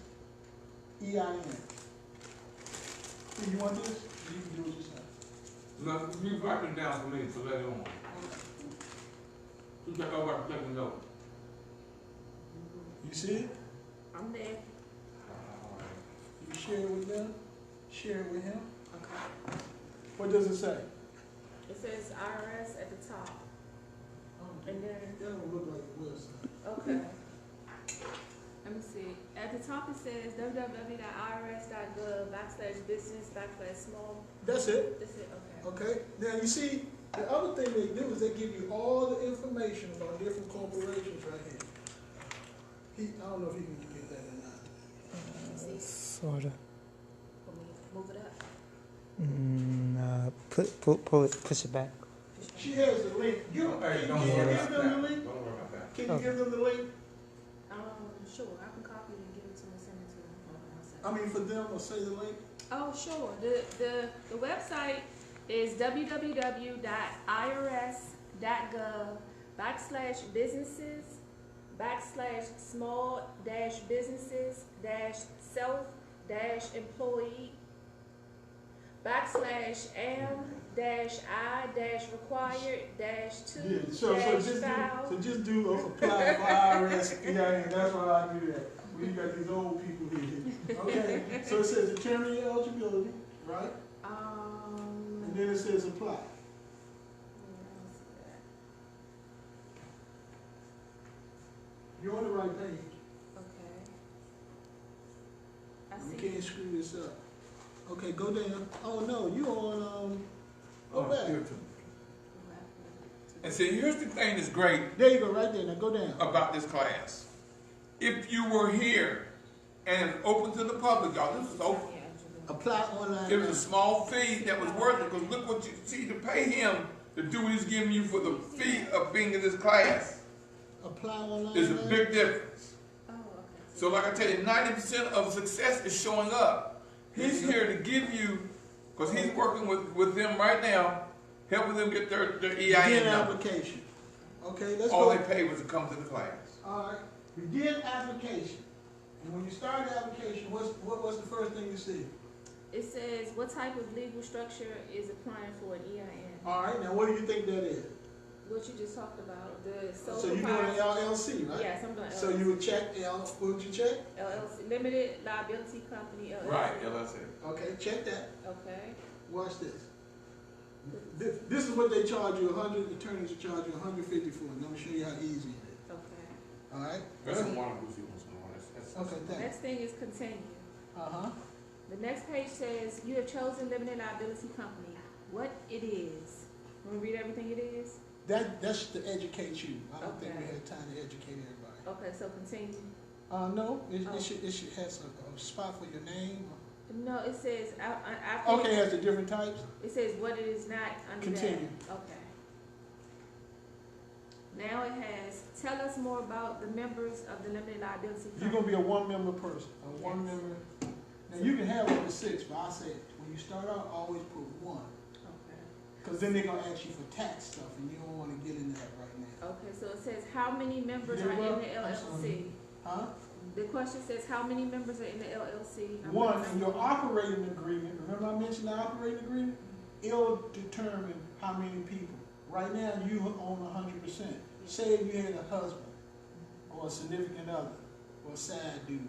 EIN. Do you want this? You can do it yourself. look, you write it down for me, so later on. You take over, take a note. You see it? I'm there. You share it with them, share it with him. Okay. What does it say? It says IRS at the top, and then, That don't look like it was. okay. Let me see. At the top it says www.irs.gov/business/small. That's it. That's it, okay. Okay. Now you see, the other thing they do is they give you all the information about different corporations right here. I don't know if he can get that or not. See, Sorta. move it up. Pull it, push it back. She has the link. Hey, don't Can you worry give about them the that. link? Don't worry about that. Can you Okay. give them the link? Sure, I can copy it and give it to him and send it to him. Hold on a second. I mean, for them, or say the link. Oh, sure. The website is Yeah, www.irs-self-employee/am-required-2-file. so just do apply for IRS. Yeah, that's why I do that. We got these old people here. Okay, so it says determine your eligibility, right? And then it says apply. yeah, I don't see that. You're on the right page. Okay. I You see. can't screw this up. Okay, go down. Oh no, you on go Oh, back. here too. And see, here's the thing that's great There you go, right there. Now go down. about this class. If you were here and open to the public, y'all, this is open. Apply online. It was now. a small fee that was worth it, because look what you see, to pay him to do what he's giving you for the fee of being in this class Apply online. is a now. big difference. Oh, okay. So like I tell you, 90% of success is showing up. He's here to give you, because he's working with them right now, helping them get their Begin EIN number. application. Okay, let's All go. they paid was to come to the class. All right. Begin application. And when you start the application, what's the first thing you see? It says, what type of legal structure is applying for an EIN? All right. Now, what do you think that is? What you just talked about, the sole So you're doing an proprietor. LLC, right? Yes, I'm doing LLC. So you would check what would you check? LLC, limited liability company, LLC. Right, LLC. Okay, check that. Okay. Watch this. This is what they charge you. 100 attorneys will charge you 150 for, and I'm gonna show you how easy it is. Okay. All right. That's the one who's doing some more. Okay, thanks. Next thing is continue. Uh-huh. The next page says, you have chosen limited liability company. What it is. Want to read everything it is? That's to educate you. I don't think we Okay. had time to educate everybody. Okay, so continue. No, it Oh. should have a spot for your name. No, it says, after. Okay, it has the different types. It says what it is not under that. Continue. Okay. Now it has, tell us more about the members of the limited liability You're company. gonna be a one-member person, a Yes. one-member. Now you can have up to 6, but I said when you start out, always put 1, Okay. because then they're gonna ask you for tax stuff, and you don't want to get into that right now. Okay, so it says, how many members Yeah, are well, in the I'm LLC? Huh? The question says, how many members are in the LLC? I'm 1, looking in at- your operating agreement. Remember I mentioned the operating agreement? It'll determine how many people. Right now, you own 100%. Say if you had a husband, or a significant other, or a side dude.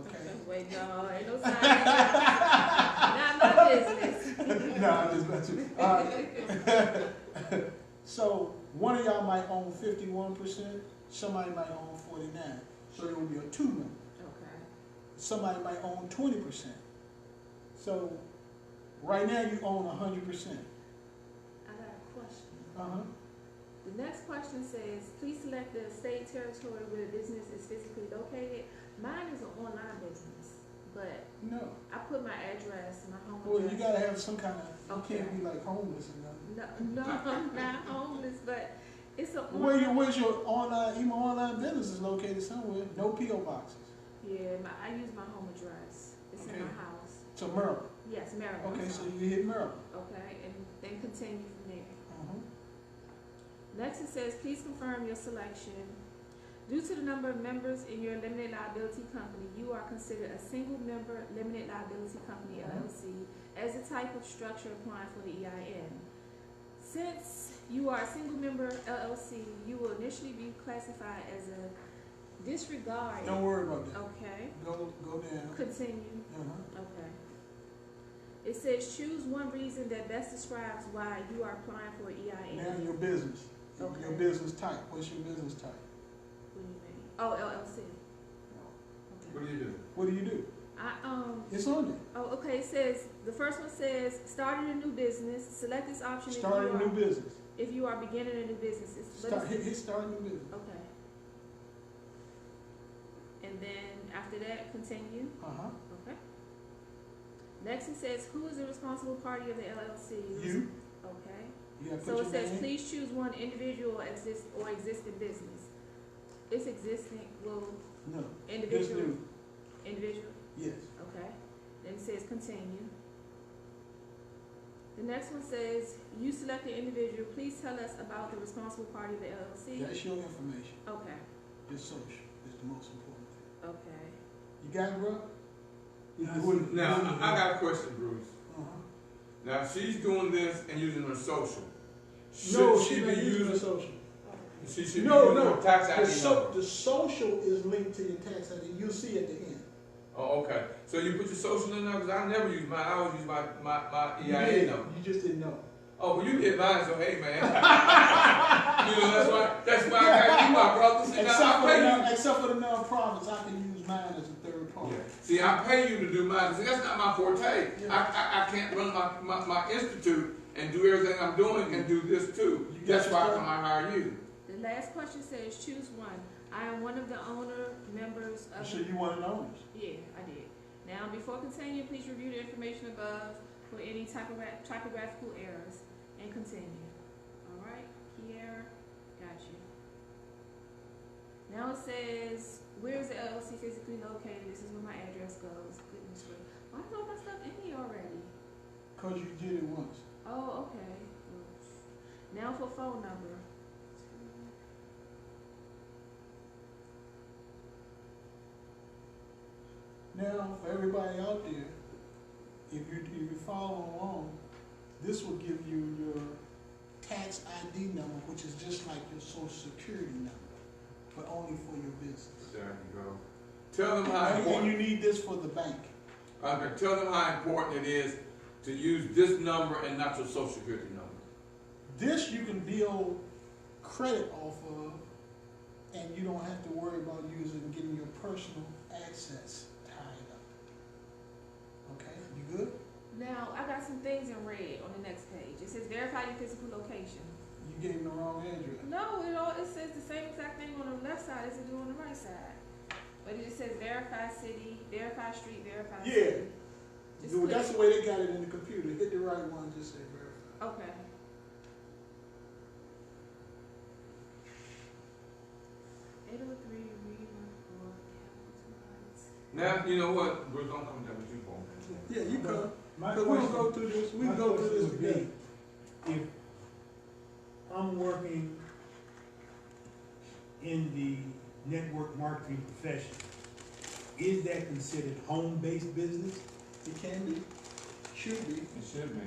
Okay. Wait, no, ain't no sign. Not my business. No, I'm just messing with you. All right. So one of y'all might own 51%, somebody might own 49%. So it will be a 2-member. Okay. Somebody might own 20%. So right now you own 100%. I got a question. Uh-huh. The next question says, please select the state territory where the business is physically located. Mine is an online business, but No. I put my address, my home Well, you address. gotta have some kind of, you Okay. can't be like homeless or nothing. No, I'm not homeless, but it's a Where's your online business is located somewhere, no P.O. boxes. Yeah, I use my home address. It's in Okay. my house. So Maryland. Yes, Maryland. I'm Okay, so sorry. you hit Maryland. Okay, and then continue from there. Uh-huh. Next it says, please confirm your selection. Due to the number of members in your limited liability company, you are considered a single member limited liability company LLC as a type of structure applying for the EIN. Since you are a single member LLC, you will initially be classified as a disregard. Don't worry about that. Okay, Go down. continue. Uh-huh. Okay. It says choose one reason that best describes why you are applying for EIN. Now your business. Okay. Your business type. What's your business type? What do you mean? Oh, LLC. Okay. What do you do? What do you do? It's on there. Oh, okay. It says the first one says starting a new business. Select this option Start a new business. if you are beginning a new business. Hit start a new business. Okay. And then after that, continue. Uh-huh. Okay. Next it says who is the responsible party of the LLC? You. Okay. You gotta put So your it says, name. please choose one individual or existing business. It's existing, well, No. Just individual, new. individual, Yes. okay. Then it says continue. The next one says, you select the individual, please tell us about the responsible party of the LLC. That's your information. Okay, Your social is the most important thing. okay. You got it, bro? Now, I got a question, Bruce. Uh-huh. Now, she's doing this and using her social. No, Should she's she not be using the using? social. She should No, be using no. her tax The, ID number. the social is linked to your tax ID. You'll see at the end. Oh, okay. So you put your social in there? Because I never use mine. I always use my You EIN did. number. You just didn't know. Oh, well, you get mine, so hey, man. You know, that's why I got you, my brother. See, now, I pay you. Except for the non-profits, I can use mine as a third party. Yeah. See, I pay you to do mine. See, that's not my forte. Yeah. I can't run my institute and do everything I'm doing and do this too. You got That's your why stuff? I hire you. The last question says, choose one. I am one of the members of. So you want an owners. Yeah, I did. Now, before continuing, please review the information above for any typographical errors and continue. All right, key error, got you. Now it says, where is the LLC physically located? This is where my address goes. Goodness gracious. Why is all my stuff in here already? Because you did it once. Oh, okay. Oops. Now for phone number. Now, for everybody out there, if you follow along, this will give you your tax ID number, which is just like your social security number, but only for your business. There you go. Tell them how And important. you need this for the bank. Okay, tell them how important it is to use this number and not your social security number. This you can build credit off of, and you don't have to worry about getting your personal access tied up. Okay, you good? Now, I got some things in red on the next page. It says verify your physical location. You gave them the wrong address. No, it says the same exact thing on the left side as it do on the right side. But it just says verify city, verify street, verify Yeah. city. Just Dude, click. that's the way they got it in the computer. Hit the right one, just say verify. Okay. Now, you know what, Bruce, I'm coming down with you for a minute. Yeah, you come. My Cause we're gonna question, go through this, we my can go through question this would be, together. if I'm working in the network marketing profession, is that considered home-based business? It can be, should be. It should be.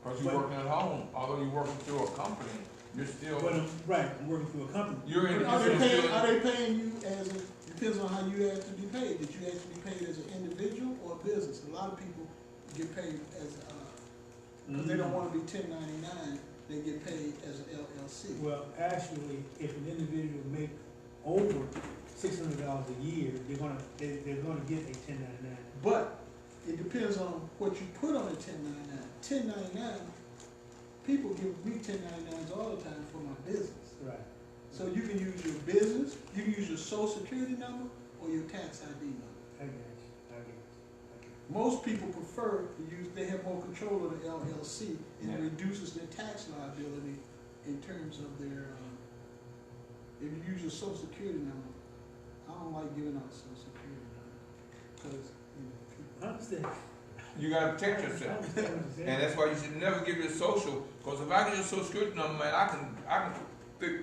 Because you're But- working at home, although you're working through a company, you're still, But I'm working through a company. you're in, Are you're they still, paying you as a, depends on how you ask to be paid. Did you ask to be paid as an individual or a business? A lot of people get paid as, because they don't wanna be 1099, they get paid as an LLC. Well, actually, if an individual make over $600 a year, they're gonna get a 1099. But it depends on what you put on a 1099. 1099, people give me 1099s all the time for my business. Right. So you can use your business, you can use your social security number or your tax ID number. I got you. most people prefer to use, they have more control of the LLC, and it Yeah. reduces their tax liability in terms of their, if you use your social security number, I don't like giving out social security number, because, I understand. You gotta protect I yourself. understand what you're And saying. that's why you should never give your social, because if I get your social security number, man, I can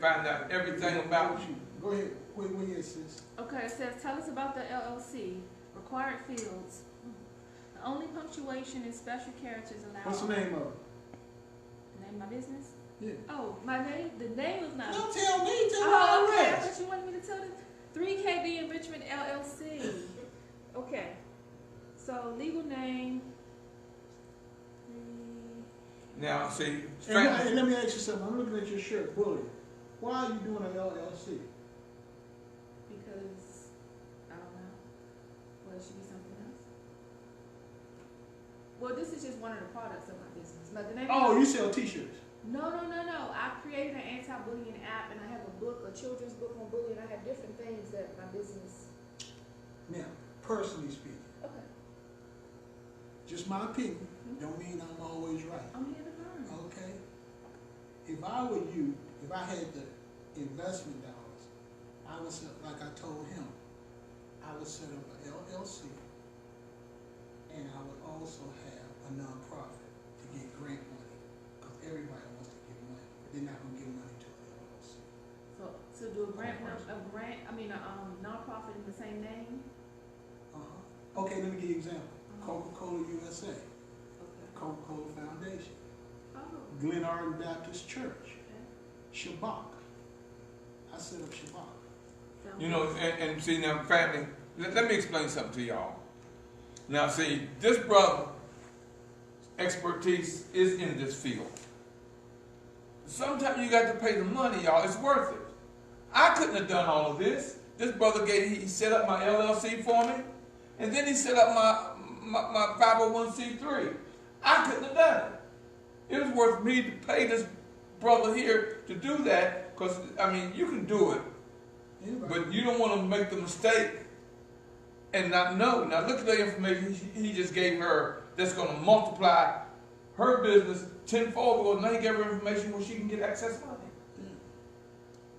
find out everything about you. Go ahead, wait, yes, sis. Okay, it says, tell us about the LLC, required fields. The only punctuation and special characters allowed. What's the name of it? The name of my business? Yeah. Oh, my name, the name is not. Don't tell me, tell Oh, the okay, I rest. thought you wanted me to tell the 3KB Enrichment LLC. Okay, so legal name. Now, see, And straight, let me ask you something, I'm looking at your shirt, Bully. Why are you doing an LLC? Because, I don't know, well, it should be something else. Well, this is just one of the products of my business, but the name. Oh, you sell t-shirts? No. I created an anti-bullying app, and I have a book, a children's book on bullying. I have different things that my business. Now, personally speaking, Okay, just my opinion, don't mean I'm always right, I'm here to learn. okay? If I were you, if I had the investment dollars, I would set, like I told him, I would set up an LLC, and I would also have a nonprofit to get grant money, because everybody wants to get money, but they're not gonna give money to an LLC. So do a nonprofit in the same name? Okay, let me give you an example. Coca-Cola USA, Okay. Coca-Cola Foundation, Oh, Glen Arden Baptist Church, okay. Shabak. I set up Shabak. you know, and see now, family, let me explain something to y'all. Now, see, this brother expertise is in this field. Sometimes you got to pay the money, y'all. It's worth it. I couldn't have done all of this. This brother he set up my LLC for me, and then he set up my 501c3. I couldn't have done it. It was worth me to pay this brother here to do that, because, I mean, you can do it, Anybody? but you don't want to make the mistake and not know. Now, look at the information he just gave her that's going to multiply her business tenfold, because now he gave her information where she can get access money.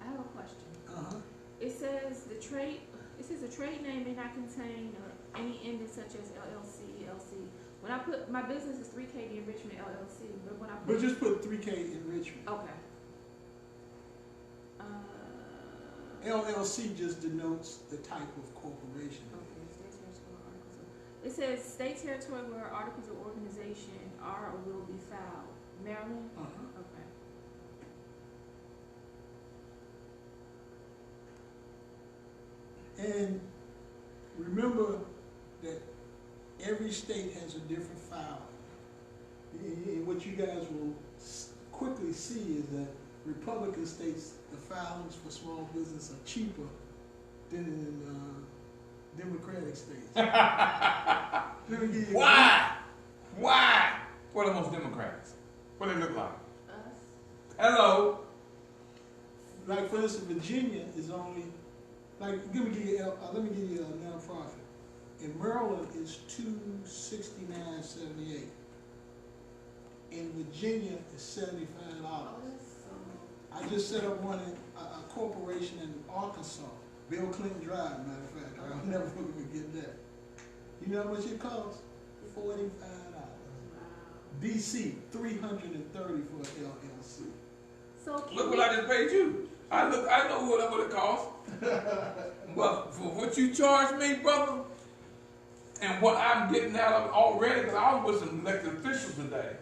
I have a question. Uh-huh. It says a trade name may not contain any ending such as LLC, LC. When I put, my business is 3KB Enrichment LLC, but when I put. But just put 3K Enrichment. Okay. LLC just denotes the type of corporation. Okay, state territory articles. It says state territory where articles of organization are or will be filed. Maryland? Uh-huh. Okay. And remember that every state has a different filing. And what you guys will quickly see is that Republican states, the filings for small business are cheaper than in Democratic states. Let me give you Why? Why? What are most Democrats? What do they look like? Us? Hello? Like for instance, Virginia is only like let me give you a nonprofit. In Maryland is $269.78. In Virginia is $75. I just set up one in a corporation in Arkansas, Bill Clinton Drive. Matter of fact, I'll never forget that. You know how much it costs? $45. DC $330 for an LLC. So can Look we, what I just paid you. I know what it costs. But for what you charge me, brother, and what I'm getting out of it already, because I was with some elected officials today,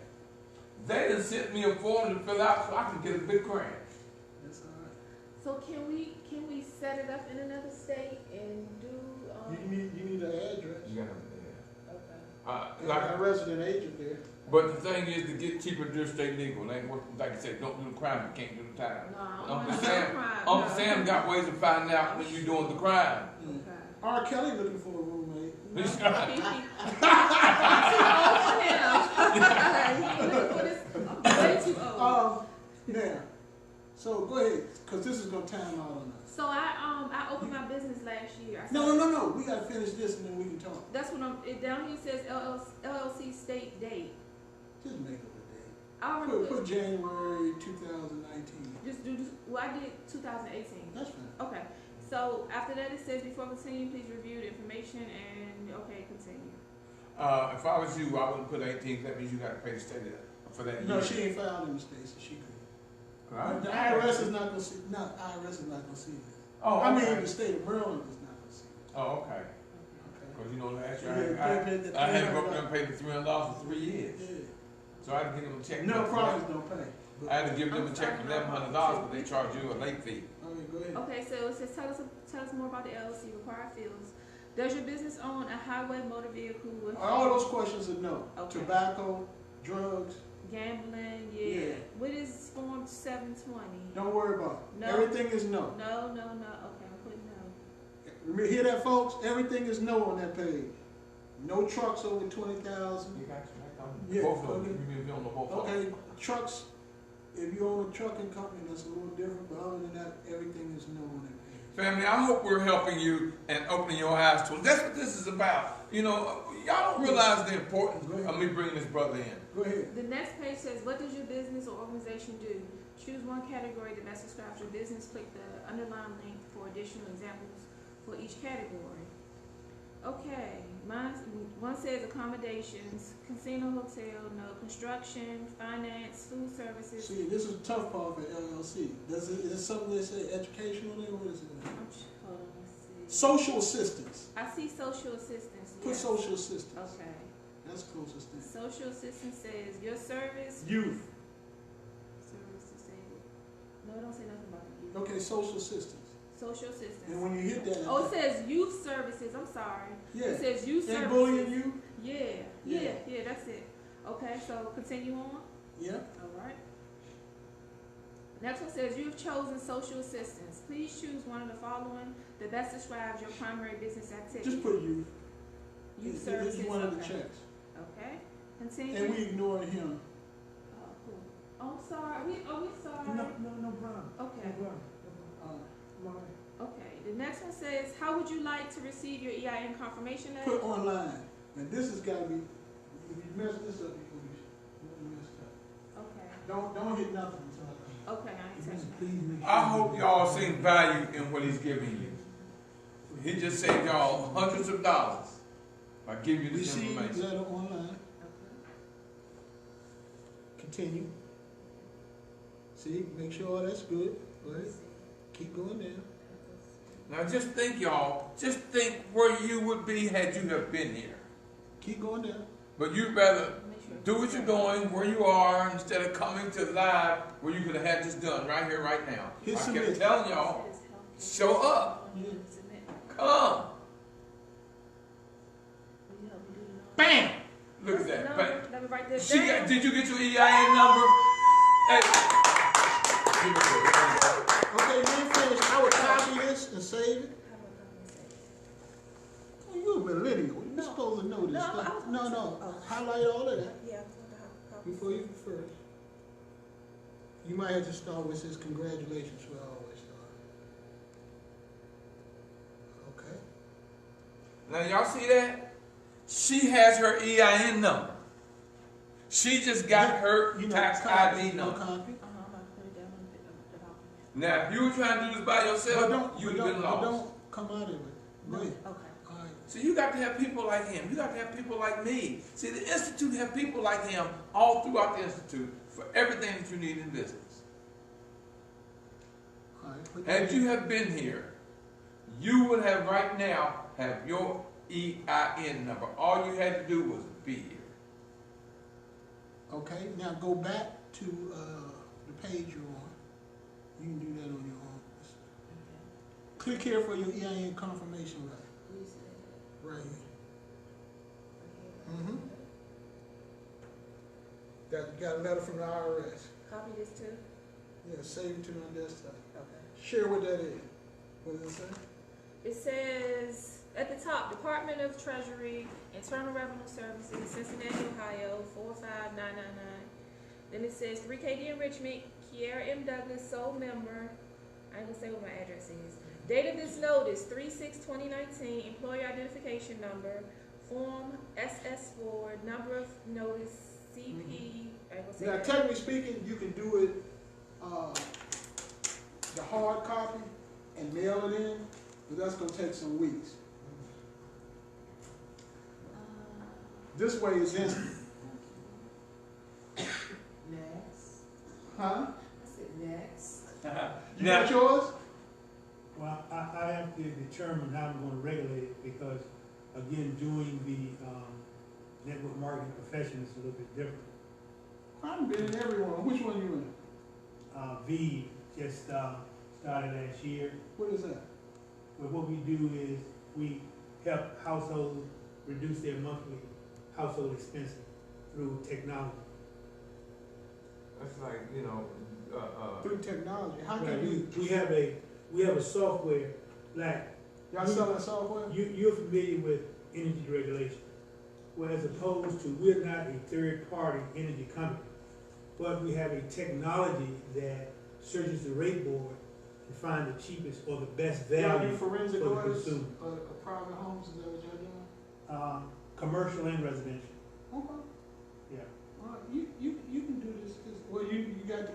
they done sent me a form to fill out so I can get a big grant. That's all right. so can we set it up in another state and do? You need an address. Yeah. Okay. Like A resident agent there. But the thing is, to get cheaper, do state legal. It ain't worth, like I said, don't do the crime, you can't do the time. No, I don't Uncle wanna do Sam, crime. Uncle No. Sam got ways of finding out when you're doing the crime. Mm. Okay. R. Kelly looking for a roommate. No, I'm too old for him. He looking for this. I'm way too old. Now, so go ahead, because this is going to time out on us. So I opened my business last year. No, we gotta finish this and then we can talk. That's what down here says LLC state date. Just make up a date. I already Put January 2019. well, I did 2018. That's fine. Okay. So after that, it says before continuing, please review the information and continue. If I was you, I wouldn't put 18, that means you gotta pay the state for that No, year. she ain't filed in the state, so she could. Right? The IRS is not gonna see. IRS is not gonna see this. Oh, I okay. mean, the state of Maryland is not gonna see it. Oh, okay. Okay. Because you know, last Yeah, year I had to go up there and pay the $300 for 3 years. Yeah. So I had to give them a check. No profits don't pay. I had to give them a check for $1,100, but they charge you a late fee. Okay, go ahead. Okay, so it says tell us more about the LLC required fields. Does your business own a highway motor vehicle with All those questions are no. Okay. Tobacco, drugs. gambling? Yeah. What is Form 720? Don't worry about it. No. Everything is no. No. Okay, I'm putting no. Remember, hear that, folks? Everything is no on that page. No trucks over 20,000. You got Yeah, both of them. okay. You don't know both of them. Okay, trucks. If you own a trucking company, that's a little different. But other than that, everything is no on that page. Family, I hope we're helping you and opening your eyes to it. That's what this is about. You know, y'all don't realize the importance of me bringing this brother in. Go ahead. The next page says, what does your business or organization do? Choose one category that best describes your business. Click the underline link for additional examples for each category. Okay, one says accommodations, casino, hotel, no, construction, finance, food services. See, this is the tough part for LLC. Is it something that say educational there? What is it? Hold on, let's see. Social assistance. I see social assistance. Put Yes. social assistance. Okay. That's the closest thing. Social assistance says your service. Youth. Service disabled. No, it don't say nothing about the youth. Okay, social assistance. Social assistance. And when you hit that, Oh, it says youth services. I'm sorry. yeah. It says youth And services. bullying you? Yeah, that's it. Okay, so continue on. Yeah. All right. Next one says you have chosen social assistance. Please choose one of the following that best describes your primary business activity. Just put youth. Youth This services. is one of the Okay. checks. Okay. Continue. And we ignore him. Oh, cool. Oh, sorry. We sorry. No problem. Okay. No problem. Okay. The next one says, how would you like to receive your EIN confirmation letter? Put online. And this has got to be. If you mess this up before you mess it up. Okay. Don't hit nothing until I come. Okay, I ain't touching it. Please make sure. I hope y'all seen value in what he's giving you. He just saved y'all hundreds of dollars by giving you this Receive information. letter online. Okay. Continue. See, make sure that's good. Go ahead. Keep going there. Now just think, y'all, just think where you would be had you have been here. Keep going there. But you'd rather Make sure. do what you're doing where you are instead of coming to live where you could have had this done right here, right now. Hit I submit. kept telling y'all, show up, Yeah. Submit. come. Will you help me do the number? Bam! Look at What's the that. number? Bam. Let me write this She down. got, did you get your EIN number? Hey. Give me that. Okay, you ain't finished. I would copy this and save it. How about copy and paste? Oh, you're a millennial. You're No. supposed to know this No, stuff. I No. was- Highlight all of that Yeah, I'm going to copy. before you first. You might have to start with this congratulations where I always start. Okay. Now y'all see that? She has her EIN number. She just got her You know, tax copy, ID you know, number. copy. I'm about to put it down on the document. Now, if you were trying to do this by But yourself, you would have been lost. don't come out of it. Go ahead. Okay. All right. So you got to have people like him. You got to have people like me. See, the Institute have people like him all throughout the Institute for everything that you need in business. All right. Put that Had in. you have been here, you would have right now have your EIN number. All you had to do was be here. Okay, now go back to the page you're on. You can do that on your own. Click here for your EIN confirmation right here. Mm-hmm. Got a letter from the IRS. Copy this too? Yeah, save it to my desktop. Okay. Share what that is. What does it say? It says at the top, Department of Treasury, Internal Revenue Services, Cincinnati, Ohio, 45999. Then it says 3KD Enrichment, Kiera M. Douglas, sole member. I ain't gonna say what my address is. Date of this notice, 3/6/2019, employee identification number, form SS4, number of notice, CP, I ain't gonna say Now, that. technically speaking, you can do it, the hard copy and mail it in, but that's gonna take some weeks. This way it's instant. Next. Huh? I said next. You got yours? Well, I have to determine how I'm gonna regulate it, because, again, doing the, network marketing profession is a little bit different. I've been in every one. Which one you in? V just, started last year. What is that? But what we do is we help households reduce their monthly household expenses through technology. That's like, Through technology. How Right, can you, we have a software, like, y'all sell that software? you're familiar with energy regulation. Well, as opposed to, we're not a third-party energy company, but we have a technology that searches the rate board to find the cheapest or the best Y'all value do forensic for the audits consumer. of private homes, is that what y'all doing? Commercial and residential, Okay. yeah. All right, you can do this, 'cause- well, you got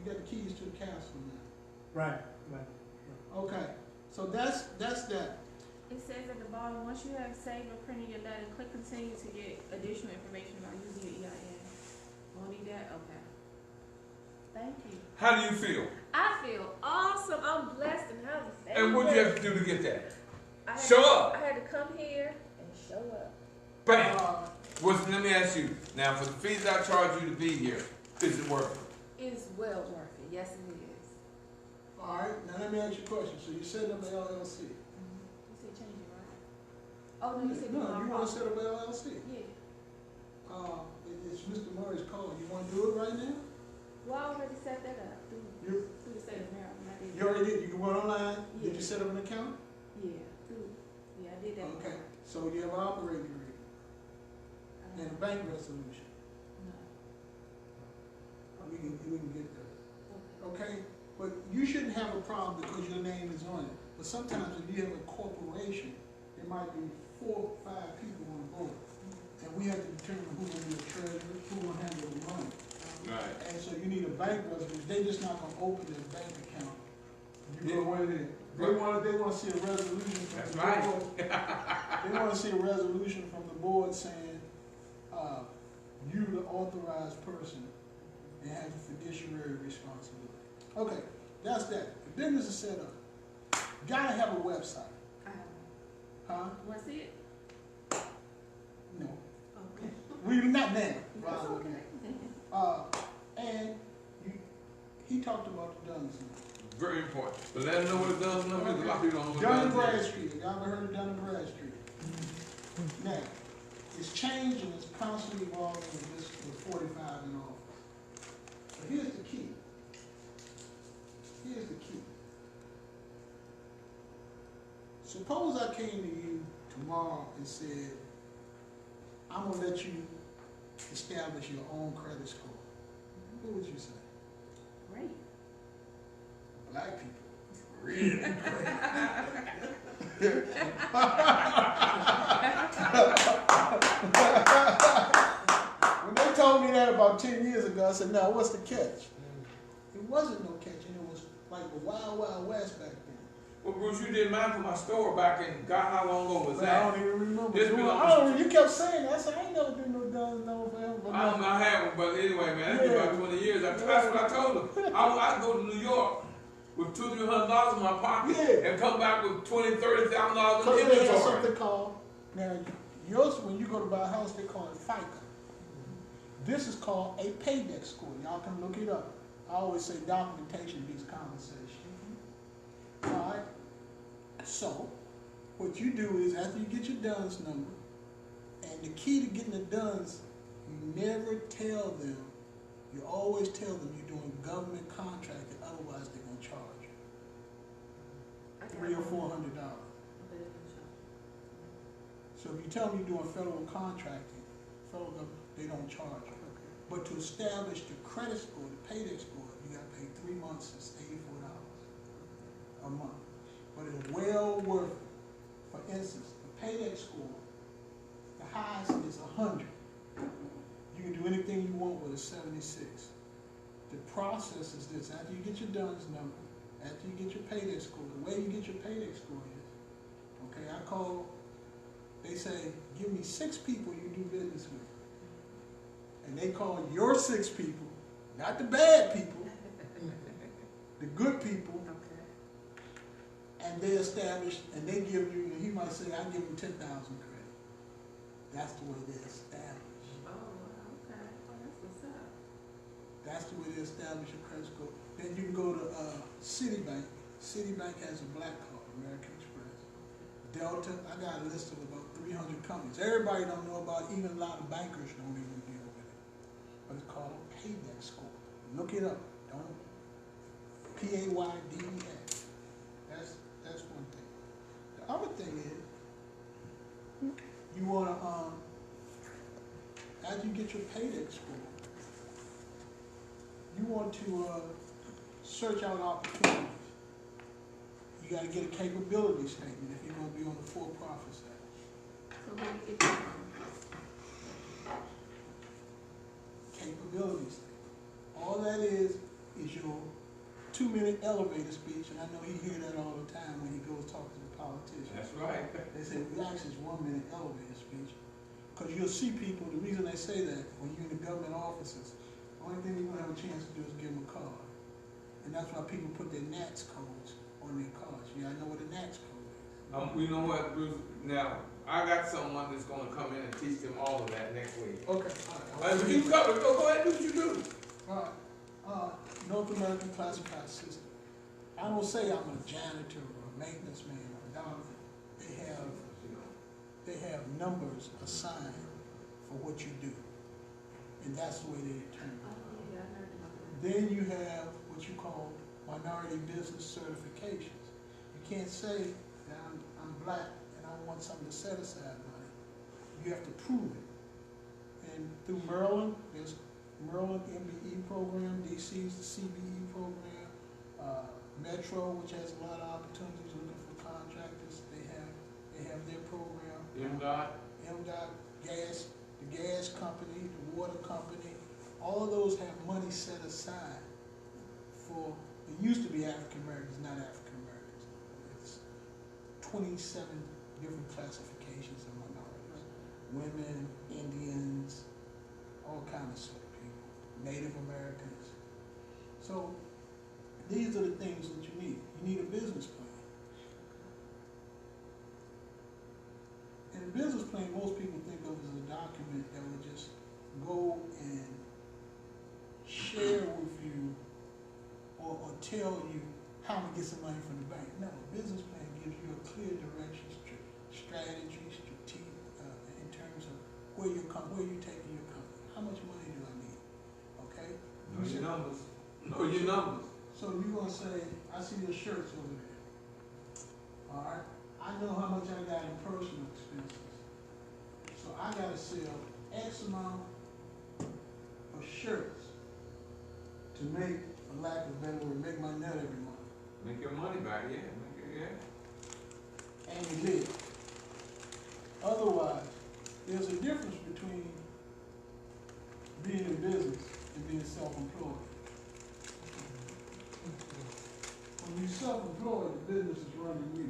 the keys to the castle now. Right. Okay, so that's that. It says at the bottom, once you have saved or printed your letter, click continue to get additional information about using your EIN. Won't need that? Okay. Thank you. how do you feel? I feel awesome. I'm blessed and have a favor. And what do you have to do to get that? I had Show to- up. I had to come here and show up. Bam! Let me ask you, now for the fees I charge you to be here, is it worth it? It's well worth it. Yes, it is. All right, now let me ask you a question. So you setting up an LLC? You said change it, right? Oh, no, you said do No, my you wanna problem. set up an LLC? Yeah. It's Mr. Murray's call. You wanna do it right now? Well, I already set that up You, through the state of Maryland. I did. you already did, you can go online? Did Yeah. you set up an account? Yeah, I did that. Okay, so you have an operating agreement and a bank resolution. No. We can get there. Okay. Okay, but you shouldn't have a problem because your name is on it. But sometimes if you have a corporation, there might be 4 or 5 people on the board. And we have to determine who's gonna be the treasurer, who's gonna handle the money. Right. And so you need a bank resolution. They just not gonna open their bank account. You go in there. They wanna see a resolution from That's the right. board. They wanna see a resolution from the board saying, you the authorized person and have the fiduciary responsibility. Okay, that's that. The business is set up. Gotta have a website, huh? You wanna see it? No. Okay. We not now. That's Rather than okay. that. And he talked about the Dunn's number. Very important. But let them know what it does, because a lot of people don't know what Dun it and does. Bradstreet, y'all ever heard of Dun and Bradstreet? Now, it's changing, it's constantly evolving with 45 in office. So here's the key. Here's the key. Suppose I came to you tomorrow and said, I'm gonna let you establish your own credit score. What would you say? Great. Black people. Really? When they told me that about 10 years ago, I said, now what's the catch? It wasn't no catch, and it was like the wild, wild west back then. Well, Bruce, you did mine for my store back in, God, how long ago was But I that? don't even remember. This doing- belongs I don't, you kept saying that. I said, I ain't never been no done no forever. But I don't know, I had one, but anyway, man, that's been about 20 years. That's what I told them. I'd go to New York with $200-300 in my pocket Yeah. and come back with $20,000-30,000 because in they have inventory. something called, now, yours, when you go to buy a house, they call it FICA. This is called a paydex score. Y'all can look it up. I always say documentation beats conversation. All right? So, what you do is after you get your DUNS number, and the key to getting the DUNS, you never tell them, you always tell them you're doing government contracting, otherwise they're gonna charge you $300 or $400. So if you tell them you're doing federal contracting, federal government, they don't charge you. But to establish the credit score, the paydex score, you gotta pay 3 months, it's $84 a month. but it's well worth it. For instance, the paydex score, the highest is 100. You can do anything you want with a 76. The process is this: after you get your DUNS number, after you get your paydex score, the way you get your paydex score is, okay, I call, they say, give me 6 people you do business with. And they call your 6 people, not the bad people, the good people, and they establish, and they give you, he might say, I give them 10,000 credit. That's the way they establish. Oh, okay. Oh, that's what's up. That's the way they establish a credit score. Then you can go to Citibank. Citibank has a black card, American Express. Delta, I got a list of about 300 companies. Everybody don't know about, even a lot of bankers don't even deal with it. But it's called a paydex score. Look it up. Don't, P-A-Y-D-E-X. That's one thing. The other thing is, you wanna, after you get your paydex score, you want to search out opportunities. You gotta get a capability statement if you're gonna be on the for-profit side. So where you get that from? Capability statement. All that is your 2-minute elevator speech, and I know he hear that all the time when he goes talk to the politicians. That's right. They say, relax, it's 1-minute elevator speech. Because you'll see people, the reason they say that, when you're in the government offices, the only thing you're gonna have a chance to do is give them a card. And that's why people put their NATS codes on their cards. You gotta know what a NATS code is. You know what, Bruce? Now, I got someone that's gonna come in and teach them all of that next week. Okay, all right. You cover, go ahead, do what you do. All right. North American Classified System. I don't say I'm a janitor or a maintenance man or a doctor. They have numbers assigned for what you do. And that's the way they determine it. Oh, yeah, I heard about that. Then you have what you call minority business certifications. You can't say that I'm black and I want something to set aside money. You have to prove it. And through Maryland, there's Maryland MBE program, DC's the CBE program, Metro, which has a lot of opportunities looking for contractors. They have their program. MDOT, gas, the gas company, the water company, all of those have money set aside for, it used to be African Americans, not African Americans. It's 27 different classifications of minorities. Women, Indians, all kinds of sort of people, Native Americans. So these are the things that you need. You need a business plan. And a business plan, most people think of as a document that will just go and share with you or tell you how to get some money from the bank. No, a business plan gives you a clear direction, strategy, in terms of where you're taking your company. How much money do I need? Okay? Know your numbers. Know your numbers. So you're gonna say, I see your shirts over there. All right? I know how much I got in personal expenses. So I gotta sell X amount of shirts to make, for lack of a better word, make my net every month. Make your money back, yeah. And you live. Otherwise, there's a difference between being in business and being self-employed. When you're self-employed, the business is running you.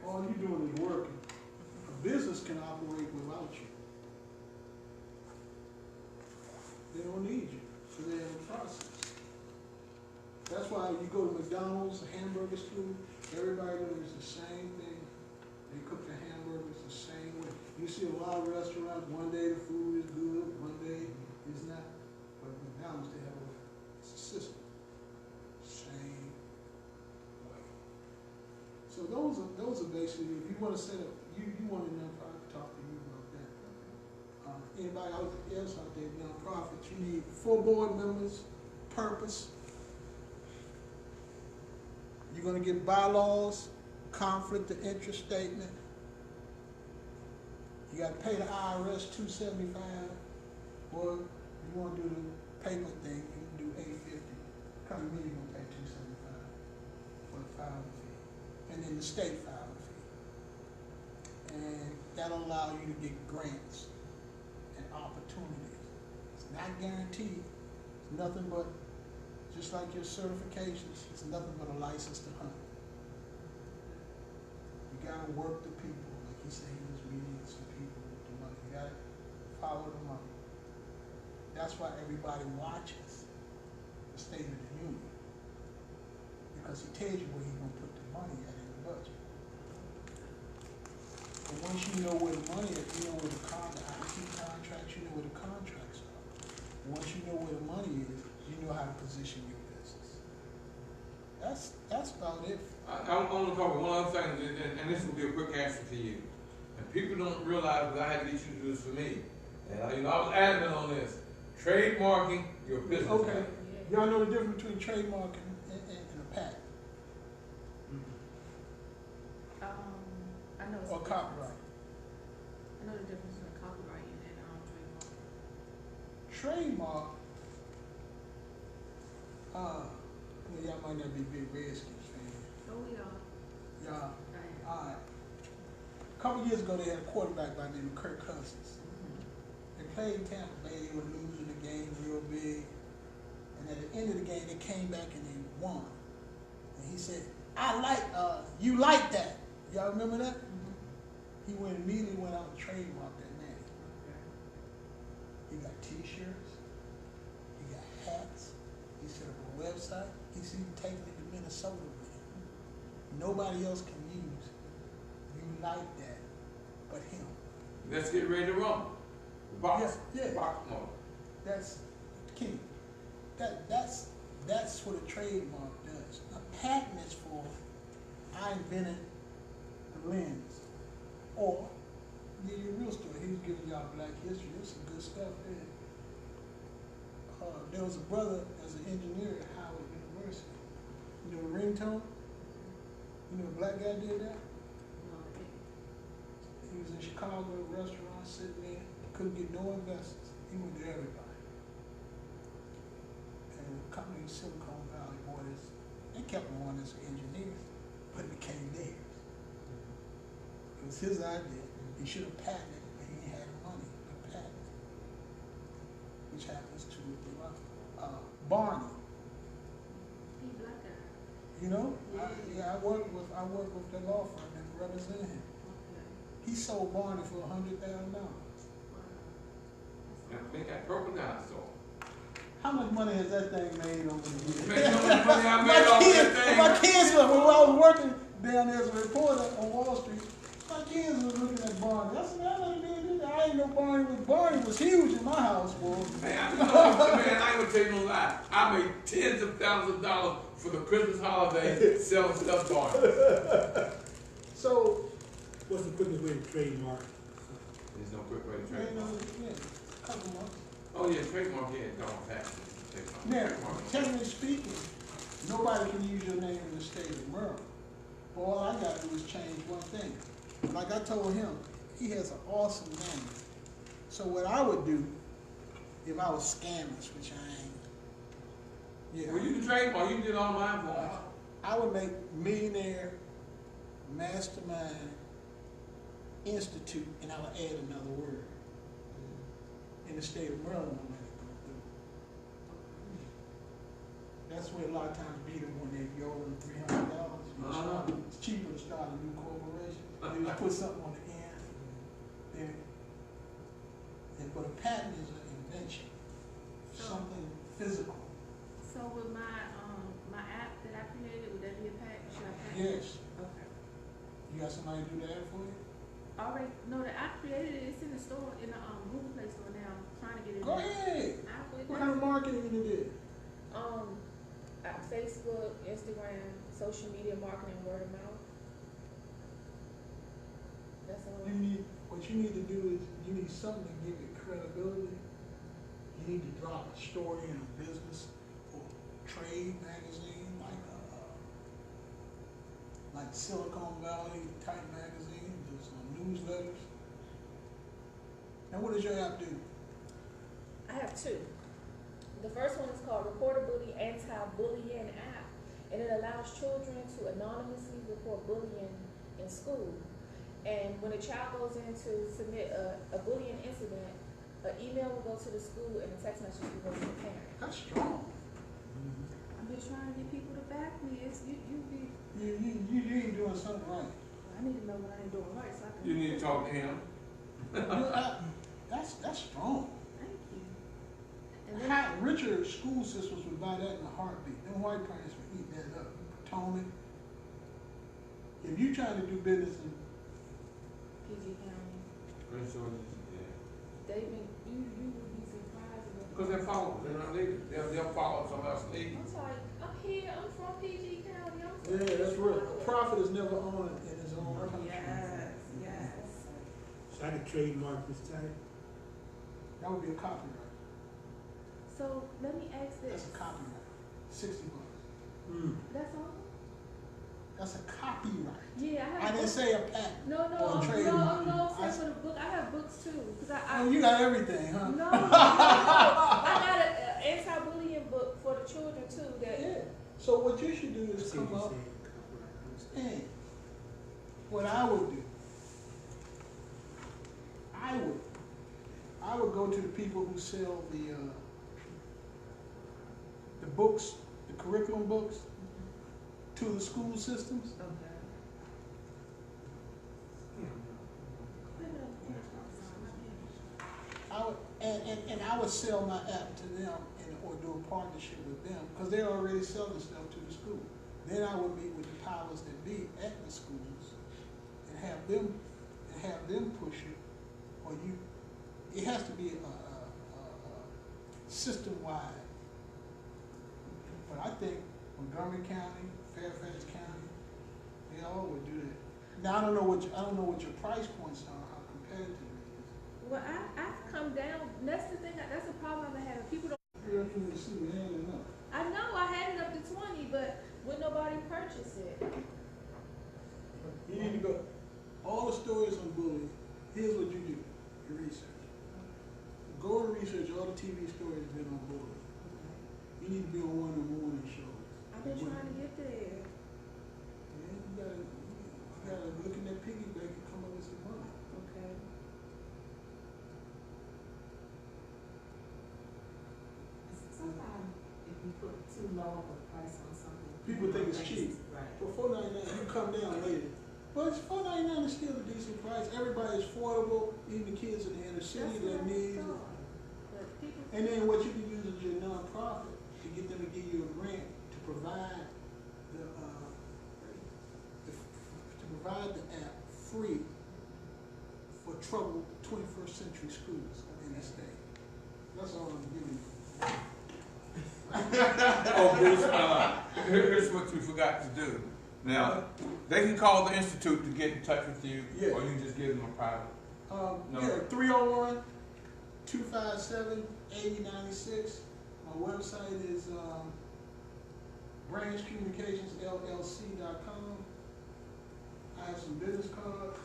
All you're doing is working. A business can operate without you. They don't need you, so they have a process. That's why you go to McDonald's, a hamburger school, everybody does the same thing. They cook the hamburgers the same way. You see a lot of restaurants, one day the food is good, one day it's not. But McDonald's, they have it's a system. Same way. So those are basically, if you want to set up, you want a nonprofit, talk to you about that. Anybody else out there, nonprofits, you need 4 board members, purpose. You're going to get bylaws, conflict of interest statement. You got to pay the IRS $275, or you want to do the paper thing, you can do $850. Come to me, you're going to pay $275 for the filing fee, and then the state filing fee. And that'll allow you to get grants and opportunities. It's not guaranteed, it's nothing but, just like your certifications, it's nothing but a license to hunt. You gotta work the people, like he said, he was meeting with some people with the money, you gotta follow the money. That's why everybody watches the State of the Union, because he tells you where he's gonna put the money at in the budget. And once you know where the money is, you know where the IT contracts, you know where the contracts are. Once you know where the money is, you know how to position your business. That's about it. I want to cover one other thing, and this will be a quick answer to you. And people don't realize that I had to get you to do this for me. And I was adamant on this. Trademarking your business. Okay, y'all know the difference between trademark and a patent, I know it's or a copyright. I know the difference between copyright and trademark. Trademark, well, y'all might not be big Redskins fans. Oh, we are. Y'all, Right. alright. A couple years ago, they had a quarterback by the name of Kirk Cousins. They played Tampa Bay, they were losing the game real big. And at the end of the game, they came back and they won. And he said, you like that. Y'all remember that? He immediately went out and trademarked that name. He got t-shirts, he got hats, he set up a website, he's even taking it to Minnesota with him. Nobody else can use you like that but him. Let's get ready to rumble. The box. Yeah. Box model. That's key. That's what a trademark does. A patent is for, I invented the lens. Or, give you a real story. He was giving y'all Black history. There's some good stuff there. There was a brother as an engineer at Howard University. You know the ringtone? You know the black guy did that? He was in Chicago at a restaurant sitting there, couldn't get no investors. He went to everybody. And the company in Silicon Valley bought his, they kept him on as an engineer, but it became theirs. It was his idea. He should have patented it, but he ain't had the money to patent it. Which happens to Barney. He black guy. You know? Yeah. I work with the law firm that represent him. Okay. He sold Barney for $100,000. Wow. And I think that purple dinosaur. How much money has that thing made over the years? Man, you know how much money I made off that thing? My kids, when I was working down there as a reporter on Wall Street, my kids was looking at Barney. I said, I didn't know Barney was huge in my house, boy. Man, I ain't gonna tell you no lie. I made tens of thousands of dollars for the Christmas holiday selling stuff Barney. So, What's the quickest way to trademark? There's no quick way to you know, trademark. yeah, a couple months. Oh yeah, trademark, yeah, gone fast. Now, technically speaking, nobody can use your name in the state of Maryland. But all I gotta do is change one thing. Like I told him, he has an awesome name. So what I would do, if I was scammers, which I ain't, yeah, Well, you can trademark, you can get online for it. I would make Millionaire Mastermind Institute, and I would add another word. In the state of Maryland, I'm gonna go through. That's where a lot of times beat them when they owe them $300. It's cheaper to start a new corporation. They just put something on the end. But a patent is an invention, something physical. So with my app that I created, would that be a patent? Should I patent? Yes. Okay. You got somebody to do that for you? Already, no, the app created it. It's in the store, in the Google Play Store now. I'm trying to get it. Go ahead. Apple, What kind of marketing you did? Facebook, Instagram, social media marketing, word of mouth. That's all. What you need to do is, you need something to give it credibility. You need to drop a story in a business or trade magazine, like Silicon Valley type magazine, just newsletters. Now what does your app do? I have two. The first one is called Reportability Anti-Bullying App, and it allows children to anonymously report bullying in school. And when a child goes in to submit a bullying incident, an email will go to the school and a text message will go to the parent. That's strong. I'm just trying to get people to back me. It's you be. You ain't doing something right. I need to know what I ain't doing right so I can. You need to talk to him. That's strong. Thank you. And then How richer school systems would buy that in a heartbeat. Them white parents would eat that up. Potomac. If you trying to do business in PG County, Resources, yeah. they've been. You would be surprised. Because they're followers, they're not leaders. They'll follow someone else leading. I'm like, I'm here. I'm from PG County. I'm from yeah, that's real. A prophet is never owned in his own Oh, country. yes. So I could trademark this type. That would be a copyright. So let me ask That's this. a copyright. $60. That's all. That's a copyright. Yeah, I I have. didn't say a patent. No, or a trademark. I'm saying for the book. I have books too, cause I Oh, you got everything, huh? no, I got an anti-bullying book for the children too. That Yeah. So what you should do is See what come you're up saying. and what I would do. I would go to the people who sell the books, the curriculum books, to the school systems. I would, and I would sell my app to them or do a partnership with them because they're already selling stuff to the school. Then I would meet with the powers that be at the schools and have them push it. Or it has to be a system-wide. But I think Montgomery County, Fairfax County, they all would do that. Now I don't know what your price points are, how competitive it is. well, I've come down. That's the thing. That's the problem I'm having. People don't. You're looking to see what hell enough. I know I had it up to 20, but would nobody purchase it? You need to go. All the stories on bullying. Here's what you do: your research. Go and research all the TV stories been on bullying. You need to be on one of the morning shows. I've been trying to get there. Yeah, you gotta look in that piggy bank and come up with some money. Okay. Sometimes if you put too low of a price on something. People think it's cheap. Right. For $4.99, you come down later. But it's $4.99 is still a decent price. Everybody's affordable, even the kids in the inner city That's that what I need it. thought. But people. And then what you can use is your nonprofit to get them to give you a grant to provide the app free for troubled 21st century schools in the state. That's all I'm giving you. Oh, Bruce, here's what we forgot to do. Now, they can call the Institute to get in touch with you, Yeah. or you can just give them a private. No. Yeah, 301-257-8096. My website is branchcommunicationsllc.com. I have some business cards.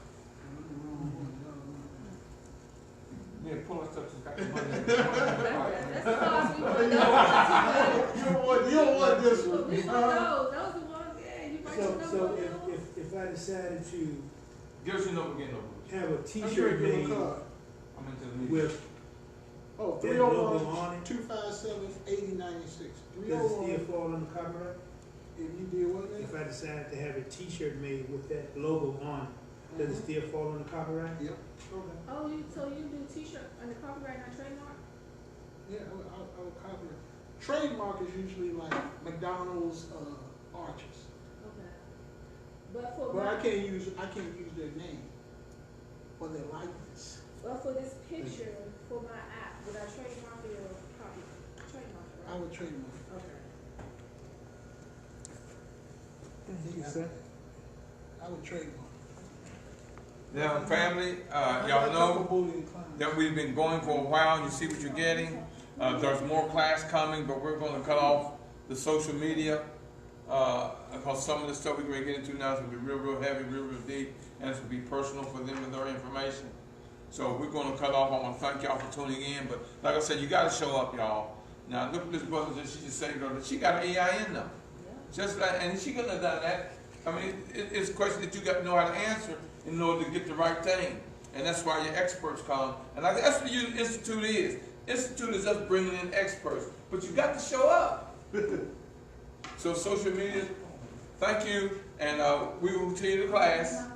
Yeah, pull us up to got the money. That's the cost we want. You don't want this one. We want those. Those are the ones. Yeah, you might So know. if I decided to Give us your number again, no, Bruce. have a I'm T-shirt sure you made a card. I'm into the meeting. with, Oh, that logo on it? 301-257-8096. does it still 301. fall under copyright? If you did what If now? I decided to have a T-shirt made with that logo on it, does it still fall under copyright? Yep. Okay. Oh, so you do T-shirt under copyright, not trademark? Yeah, I would copy it. Trademark is usually like McDonald's arches. Okay. But for But I my, can't use their name or their likeness. but for this picture for my app, would I trademark it or copy? Trademark it, I right? would trademark. Okay. I would trademark. Now, family, I got y'all a couple know bullying clients. that we've been going for a while. You see what you're getting. There's more class coming, but we're going to cut off the social media because some of the stuff we're going to get into now is going to be real heavy, real deep, and it's going to be personal for them and their information. So we're going to cut off. I want to thank y'all for tuning in. But like I said, you got to show up, y'all. Now, look at this brother that she just said, she got an EIN number. Just like, and she couldn't have done that. I mean, it's a question that you got to know how to answer in order to get the right thing. And that's why your experts come. And I think that's what your institute is. Institute is us bringing in experts. But you got to show up. So social media, thank you. And we will continue the class.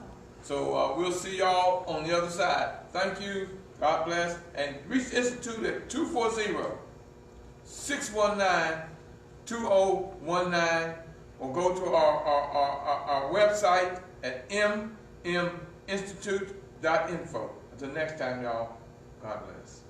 So we'll see y'all on the other side. Thank you. God bless. And reach the institute at 240-619-2019 or go to our website at mminstitute.info. Until next time, y'all, God bless.